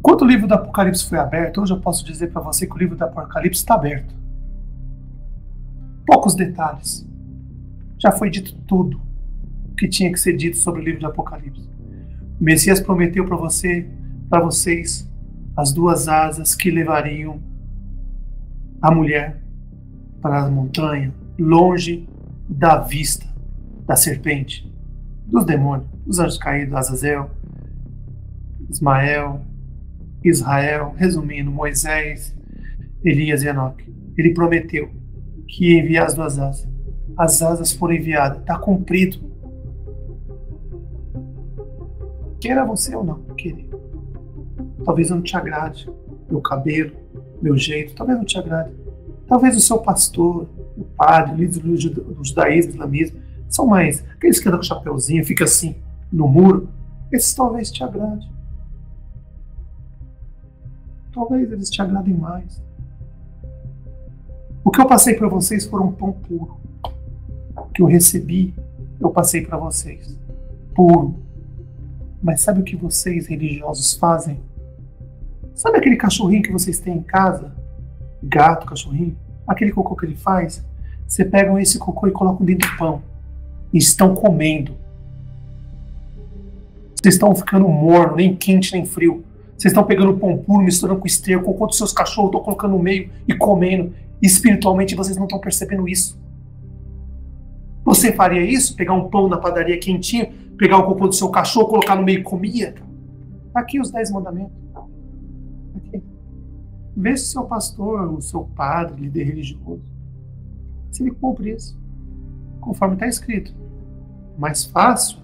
Speaker 1: Quando o livro do Apocalipse foi aberto, hoje eu posso dizer para você que o livro do Apocalipse está aberto. Poucos detalhes. Já foi dito tudo o que tinha que ser dito sobre o livro do Apocalipse. O Messias prometeu para vocês, as 2 asas que levariam a mulher para a montanha, longe da vista da serpente, dos demônios, dos anjos caídos, Azazel, Ismael, Israel, resumindo, Moisés, Elias e Enoque. Ele prometeu que ia enviar as 2 asas. As asas foram enviadas. Está cumprido. Queira você ou não querer. Talvez não te agrade meu cabelo, meu jeito. Talvez não te agrade. Talvez o seu pastor, o padre, o líder do judaísmo, islamismo, são mais aqueles que andam com chapeuzinho, fica assim no muro. Esses talvez te agradem. Talvez eles te agradem mais. O que eu passei para vocês foi um pão puro. O que eu recebi, eu passei para vocês. Puro. Mas sabe o que vocês, religiosos, fazem? Sabe aquele cachorrinho que vocês têm em casa? Gato, cachorrinho? Aquele cocô que ele faz? Você pegam esse cocô e colocam dentro do pão. E estão comendo. Vocês estão ficando morno, nem quente, nem frio. Vocês estão pegando pão puro, misturando com esterco, com o cocô dos seus cachorros, estão colocando no meio e comendo. Espiritualmente vocês não estão percebendo isso. Você faria isso? Pegar um pão na padaria quentinho, pegar o cocô do seu cachorro, colocar no meio e comia? Aqui os 10 mandamentos. Aqui. Vê se o seu pastor, o seu padre, líder religioso, se ele cumpre isso, conforme está escrito. Mais fácil,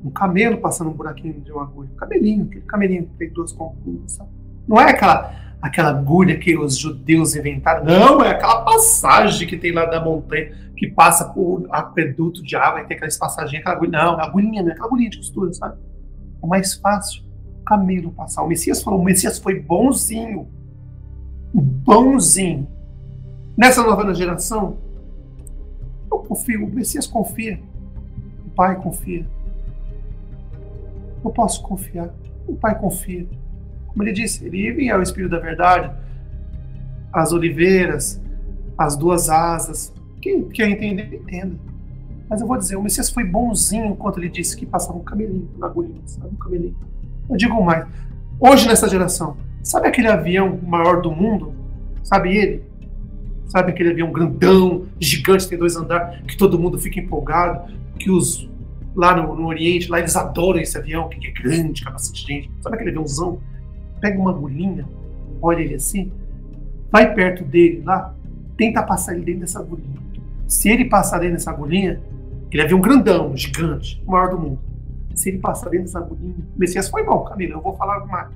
Speaker 1: um camelo passando um buraquinho de uma agulha. Camelinho, aquele camelinho que tem 2 pontinhas, sabe? Não é aquela agulha que os judeus inventaram. Não, é aquela passagem que tem lá da montanha, que passa por aqueduto de água e tem aquelas passagens, aquela agulha. Não, agulhinha, não é aquela agulhinha de costura, sabe? É mais fácil o camelo passar. O Messias falou, o Messias foi bonzinho. Bonzinho. Nessa nova geração, eu confio, o Messias confia. O Pai confia. Eu posso confiar. O Pai confia. Como ele disse, ele envia o Espírito da Verdade, as oliveiras, as 2 asas. Quem entender, entenda. Mas eu vou dizer, o Messias foi bonzinho enquanto ele disse que passava um camelinho na agulhinha, sabe? Um camelinho. Eu digo mais. Hoje, nessa geração, sabe aquele avião maior do mundo? Sabe ele? Sabe aquele avião grandão, gigante, tem 2 andares, que todo mundo fica empolgado, que os lá no Oriente, lá eles adoram esse avião, que é grande, que é bastante gente. Sabe aquele aviãozão? Pega uma agulhinha, olha ele assim, vai perto dele lá, tenta passar ele dentro dessa agulhinha. Se ele passar dentro dessa agulhinha, ele é um grandão, gigante, o maior do mundo. Se ele passar dentro dessa agulhinha, o Messias foi bom, Camila, eu vou falar mais.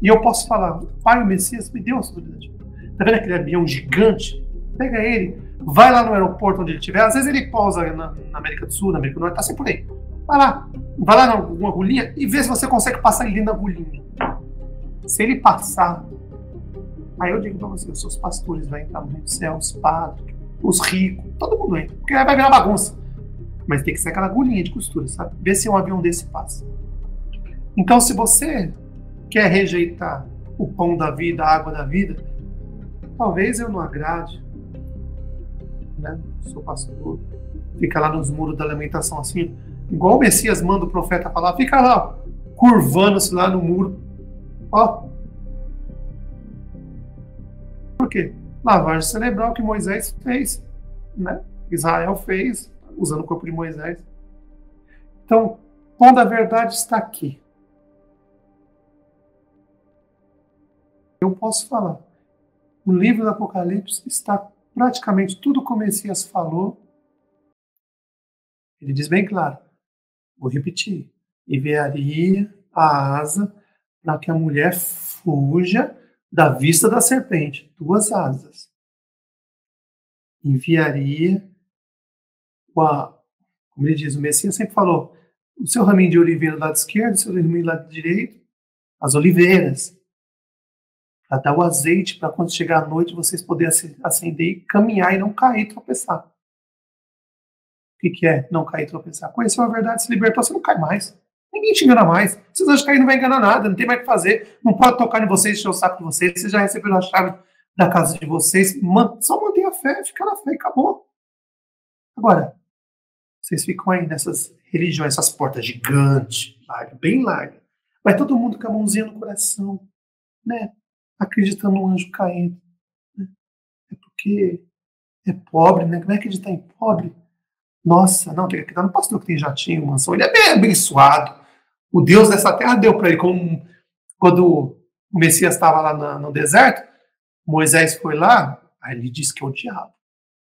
Speaker 1: E eu posso falar, o Pai, o Messias me deu a autoridade. Tá vendo aquele avião gigante? Pega ele, vai lá no aeroporto onde ele estiver. Às vezes ele pousa na América do Sul, na América do Norte, tá sempre por aí. Vai lá na agulhinha e vê se você consegue passar ele dentro da agulhinha. Se ele passar, aí eu digo pra você, os seus pastores vão entrar no reino do céu, os padres, os ricos, todo mundo entra, porque aí vai virar bagunça. Mas tem que ser aquela agulhinha de costura, sabe? Vê se um avião desse passa. Então, se você quer rejeitar o pão da vida, a água da vida, talvez eu não agrade, né? Sou pastor, fica lá nos muros da lamentação assim, Igual o Messias manda o profeta falar, fica lá, curvando-se lá no muro. Ó. Por quê? Lavagem cerebral que Moisés fez, né? Israel fez, usando o corpo de Moisés. Então, o pão da verdade está aqui. Eu posso falar. O livro do Apocalipse está praticamente tudo que o Messias falou. Ele diz bem claro. Vou repetir. Enviaria a asa para que a mulher fuja da vista da serpente. 2 asas. Enviaria, como ele diz, o Messias sempre falou, o seu raminho de oliveira do lado esquerdo, o seu raminho do lado direito, as oliveiras, para dar o azeite, para quando chegar à noite vocês poderem acender e caminhar e não cair e tropeçar. O que é não cair e tropeçar? Conheceu a verdade, se libertou, você não cai mais. Ninguém te engana mais. Vocês acham que aí não vai enganar nada, não tem mais o que fazer, não pode tocar em vocês, encher o saco de vocês, vocês já receberam a chave da casa de vocês, só mantenha a fé, fica na fé e acabou. Agora, vocês ficam aí nessas religiões, essas portas gigantes, bem largas. Vai todo mundo com a mãozinha no coração, né? Acreditando no anjo caindo. Né? É porque é pobre, né? Como é acreditar em pobre? Nossa, não, tem que acreditar no pastor que tem jatinho, mansão. Ele é bem abençoado. O Deus dessa terra deu para ele. Como quando o Messias estava lá no deserto, Moisés foi lá, aí ele disse que é o diabo.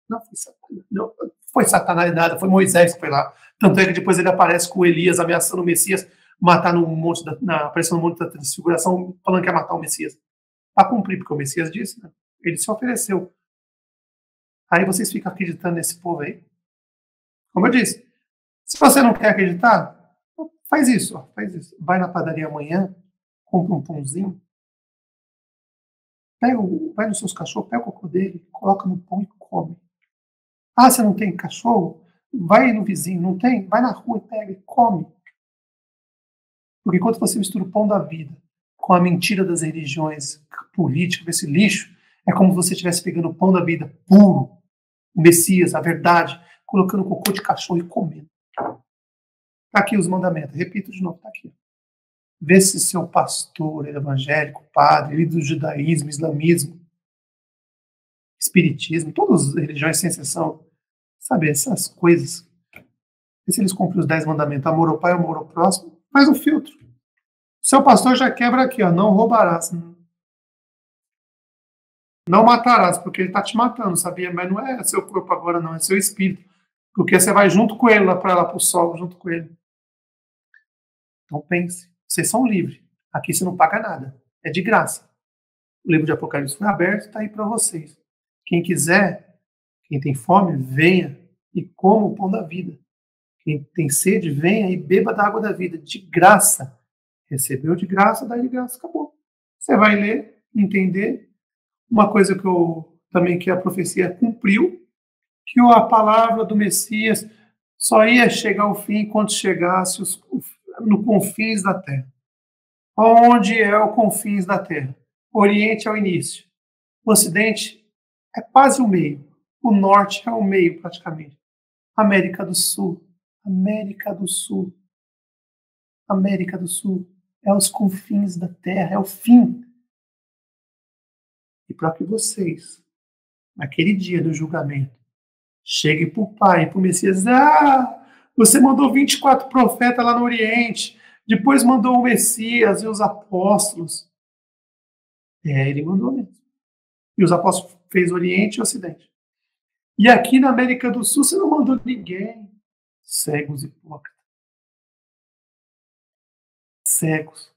Speaker 1: Não foi Satanás, não foi Satanás nada, foi Moisés que foi lá. Tanto é que depois ele aparece com Elias ameaçando o Messias matar no monte aparecendo no monte da transfiguração, falando que ia matar o Messias. Para cumprir, porque o Messias disse, né? Ele se ofereceu. Aí vocês ficam acreditando nesse povo aí. Como eu disse, se você não quer acreditar, faz isso, ó, faz isso. Vai na padaria amanhã, compra um pãozinho, vai nos seus cachorros, pega o cocô dele, coloca no pão e come. Ah, você não tem cachorro? Vai no vizinho, não tem? Vai na rua e pega e come. Porque enquanto você mistura o pão da vida com a mentira das religiões, política, esse lixo, é como se você estivesse pegando o pão da vida puro, o Messias, a verdade, colocando cocô de cachorro e comendo. Tá aqui os mandamentos. Repito de novo, tá aqui. Vê se seu pastor, evangélico, padre, líder do judaísmo, islamismo, espiritismo, todas as religiões sem exceção, sabe, essas coisas. Vê se eles cumprem os 10 mandamentos, amor ao pai, amor ao próximo, faz um filtro. O seu pastor já quebra aqui, ó, não roubarás. Não matarás, porque ele está te matando, sabia? Mas não é seu corpo agora, não, é seu espírito. Porque você vai junto com ele lá para o sol, junto com ele. Então pense, vocês são livres. Aqui você não paga nada, é de graça. O livro de Apocalipse foi aberto, está aí para vocês. Quem quiser, quem tem fome, venha e coma o pão da vida. Quem tem sede, venha e beba da água da vida, de graça. Recebeu de graça, dá de graça, acabou. Você vai ler, entender. Uma coisa que a profecia cumpriu, que a palavra do Messias só ia chegar ao fim quando chegasse no confins da terra. Onde é o confins da terra? O Oriente é o início. O Ocidente é quase o meio. O Norte é o meio, praticamente. América do Sul. América do Sul. América do Sul. É os confins da terra, é o fim. E para que vocês, naquele dia do julgamento, cheguem para o Pai, para o Messias, você mandou 24 profetas lá no Oriente, depois mandou o Messias e os apóstolos. Ele mandou mesmo. E os apóstolos fez Oriente e Ocidente. E aqui na América do Sul você não mandou ninguém. Cegos e hipócritas. Cegos.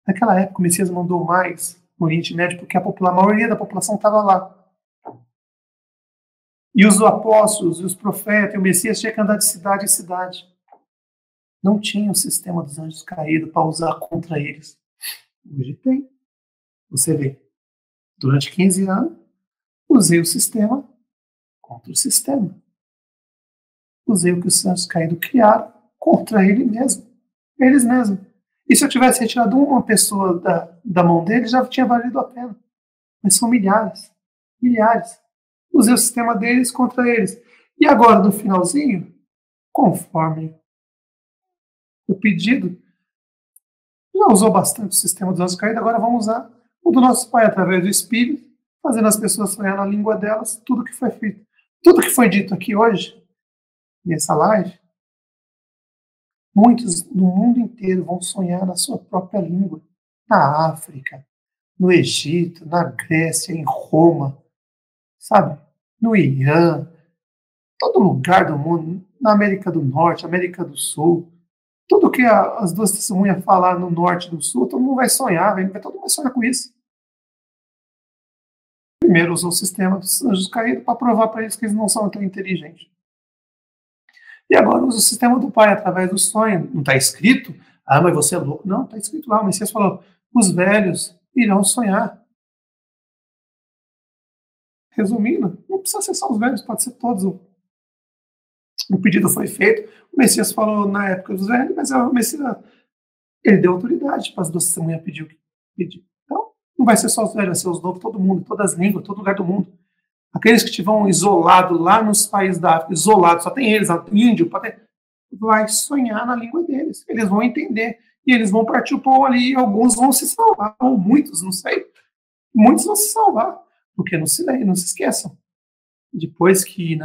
Speaker 1: Naquela época o Messias mandou mais no Oriente Médio porque a maioria da população estava lá. E os apóstolos, e os profetas, e o Messias tinha que andar de cidade em cidade. Não tinha o sistema dos anjos caídos para usar contra eles. Hoje tem. Você vê, durante 15 anos, usei o sistema contra o sistema. Usei o que os anjos caídos criaram contra ele mesmo. Eles mesmos. E se eu tivesse retirado uma pessoa da mão deles, já tinha valido a pena. Mas são milhares. Milhares. Usei o sistema deles contra eles. E agora, no finalzinho, conforme o pedido. Já usou bastante o sistema dos anjos caídos, agora vamos usar o do nosso Pai através do Espírito, fazendo as pessoas sonhar na língua delas tudo que foi feito. Tudo que foi dito aqui hoje, nessa live, muitos no mundo inteiro vão sonhar na sua própria língua. Na África, no Egito, na Grécia, em Roma, sabe? No Irã, todo lugar do mundo, na América do Norte, América do Sul, tudo que as duas testemunhas falar no norte e no sul, todo mundo vai sonhar, todo mundo vai sonhar com isso. Primeiro usou o sistema dos anjos caídos para provar para eles que eles não são tão inteligentes. E agora usa o sistema do Pai através do sonho. Não está escrito? Ah, mas você é louco. Não, está escrito lá. O Messias falou, os velhos irão sonhar. Resumindo, não precisa ser só os velhos, pode ser todos. O pedido foi feito. O Messias falou na época dos velhos, mas o Messias, ele deu autoridade para as duas testemunhas pedir o que pediu. Então, não vai ser só os velhos, vai ser os novos, todo mundo, todas as línguas, todo lugar do mundo. Aqueles que estiverem isolados lá nos países da África, isolados, só tem eles, índio, vai sonhar na língua deles. Eles vão entender. E eles vão partir o pão ali, e alguns vão se salvar, ou muitos, não sei. Muitos vão se salvar, porque não se esqueçam. Depois que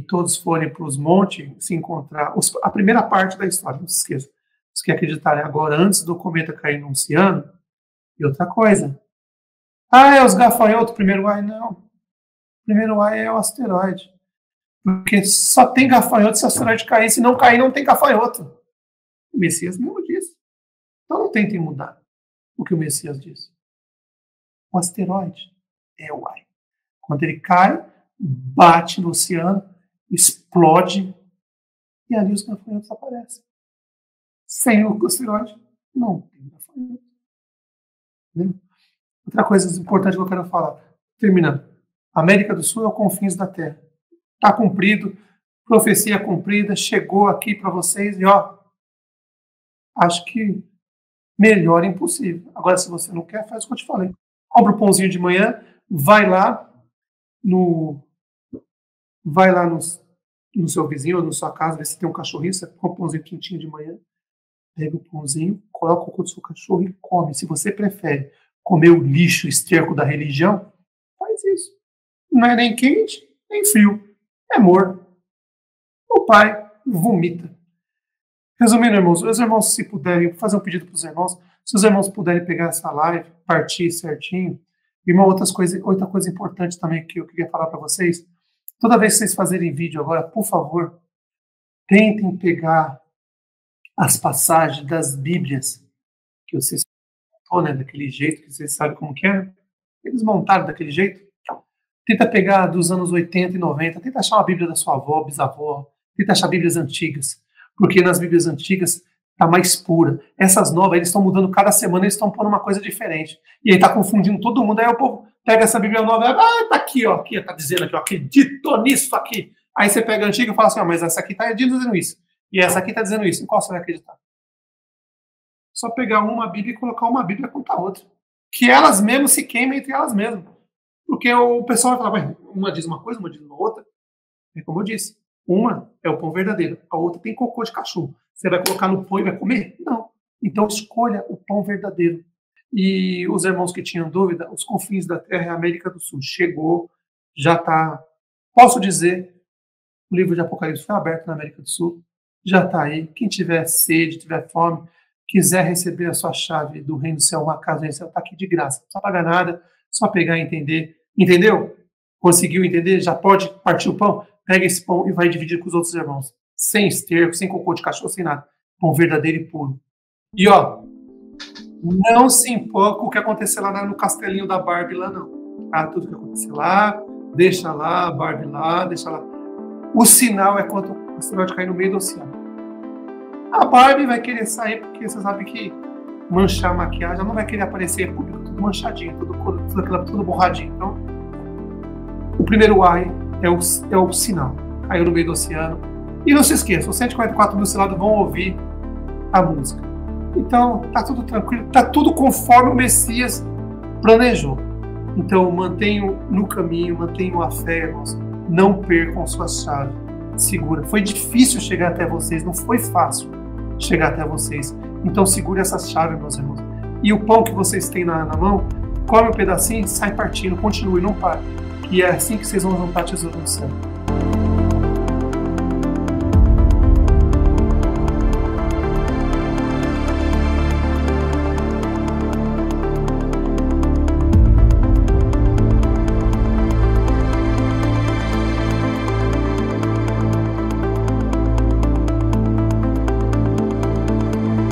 Speaker 1: todos forem para os montes se encontrar, a primeira parte da história, não se esqueça. Os que acreditarem agora, antes do cometa cair no oceano, e outra coisa. Ah, é os gafanhotos, primeiro ai, não. O primeiro ai é o asteroide. Porque só tem gafanhoto se o asteroide cair, se não cair, não tem gafanhoto. O Messias mesmo disse. Então não tentem mudar o que o Messias disse. O asteroide é o ai. Quando ele cai, bate no oceano, explode, e ali os gafanhotos aparecem. Sem o asteroide, não tem gafanhoto. Entendeu? Outra coisa importante que eu quero falar, terminando. América do Sul é o confins da Terra. Está cumprido, profecia cumprida, chegou aqui para vocês e acho que melhor é impossível. Agora, se você não quer, faz o que eu te falei. Compra o pãozinho de manhã, vai lá no seu vizinho ou na sua casa, vê se tem um cachorrinho, você compra um pãozinho quentinho de manhã, pega o pãozinho, coloca o cocô do seu cachorro e come. Se você prefere comer o lixo, o esterco da religião, faz isso. Não é nem quente, nem frio. É morno. O pai vomita. Resumindo, irmãos, os irmãos, se puderem, fazer um pedido para os irmãos, se os irmãos puderem pegar essa live, partir certinho, e outra coisa importante também que eu queria falar para vocês, toda vez que vocês fazerem vídeo agora, por favor, tentem pegar as passagens das Bíblias que vocês montaram, né, daquele jeito, que vocês sabem como que é, eles montaram daquele jeito. Tenta pegar dos anos 80 e 90, tenta achar uma Bíblia da sua avó, bisavó, tenta achar Bíblias antigas, porque nas Bíblias antigas está mais pura. Essas novas, eles estão mudando cada semana, eles estão pondo uma coisa diferente. E aí está confundindo todo mundo, aí o povo pega essa Bíblia nova, tá aqui, tá dizendo aqui, acredito nisso aqui. Aí você pega a antiga e fala assim, mas essa aqui está dizendo isso, e essa aqui está dizendo isso, em qual você vai acreditar? Só pegar uma Bíblia e colocar uma Bíblia contra a outra. Que elas mesmas se queimem entre elas mesmas. Porque o pessoal vai falar, uma diz uma coisa, uma diz uma outra. É como eu disse, uma é o pão verdadeiro, a outra tem cocô de cachorro. Você vai colocar no pão e vai comer? Não. Então escolha o pão verdadeiro. E os irmãos que tinham dúvida, os confins da Terra é a América do Sul. Chegou, já está. Posso dizer, o livro de Apocalipse foi aberto na América do Sul, já está aí. Quem tiver sede, tiver fome, quiser receber a sua chave do Reino do Céu, uma casa do Reino do Céu, está aqui de graça. Não precisa pagar nada, só pegar e entender. Entendeu? Conseguiu entender? Já pode partir o pão? Pega esse pão e vai dividir com os outros irmãos. Sem esterco, sem cocô de cachorro, sem nada. Pão verdadeiro e puro. E não se empolga com o que aconteceu lá no castelinho da Barbie lá, não. Tá? Tudo que aconteceu lá, deixa lá, a Barbie lá, deixa lá. O sinal é quando o asteroide cair no meio do oceano. A Barbie vai querer sair, porque você sabe que manchar a maquiagem, ela não vai querer aparecer em público tudo manchadinho, tudo borradinho. Então, o primeiro ai é o sinal. Caiu no meio do oceano. E não se esqueça, os 144 mil selados vão ouvir a música. Então, tá tudo tranquilo, tá tudo conforme o Messias planejou. Então, mantenham no caminho, mantenham a fé, irmãos. Não percam sua chave. segura. Foi difícil chegar até vocês, não foi fácil chegar até vocês. Então segure essa chave, meus irmãos. E o pão que vocês têm na mão, come um pedacinho e sai partindo, continue, não pare. E é assim que vocês vão juntar tesouro no céu.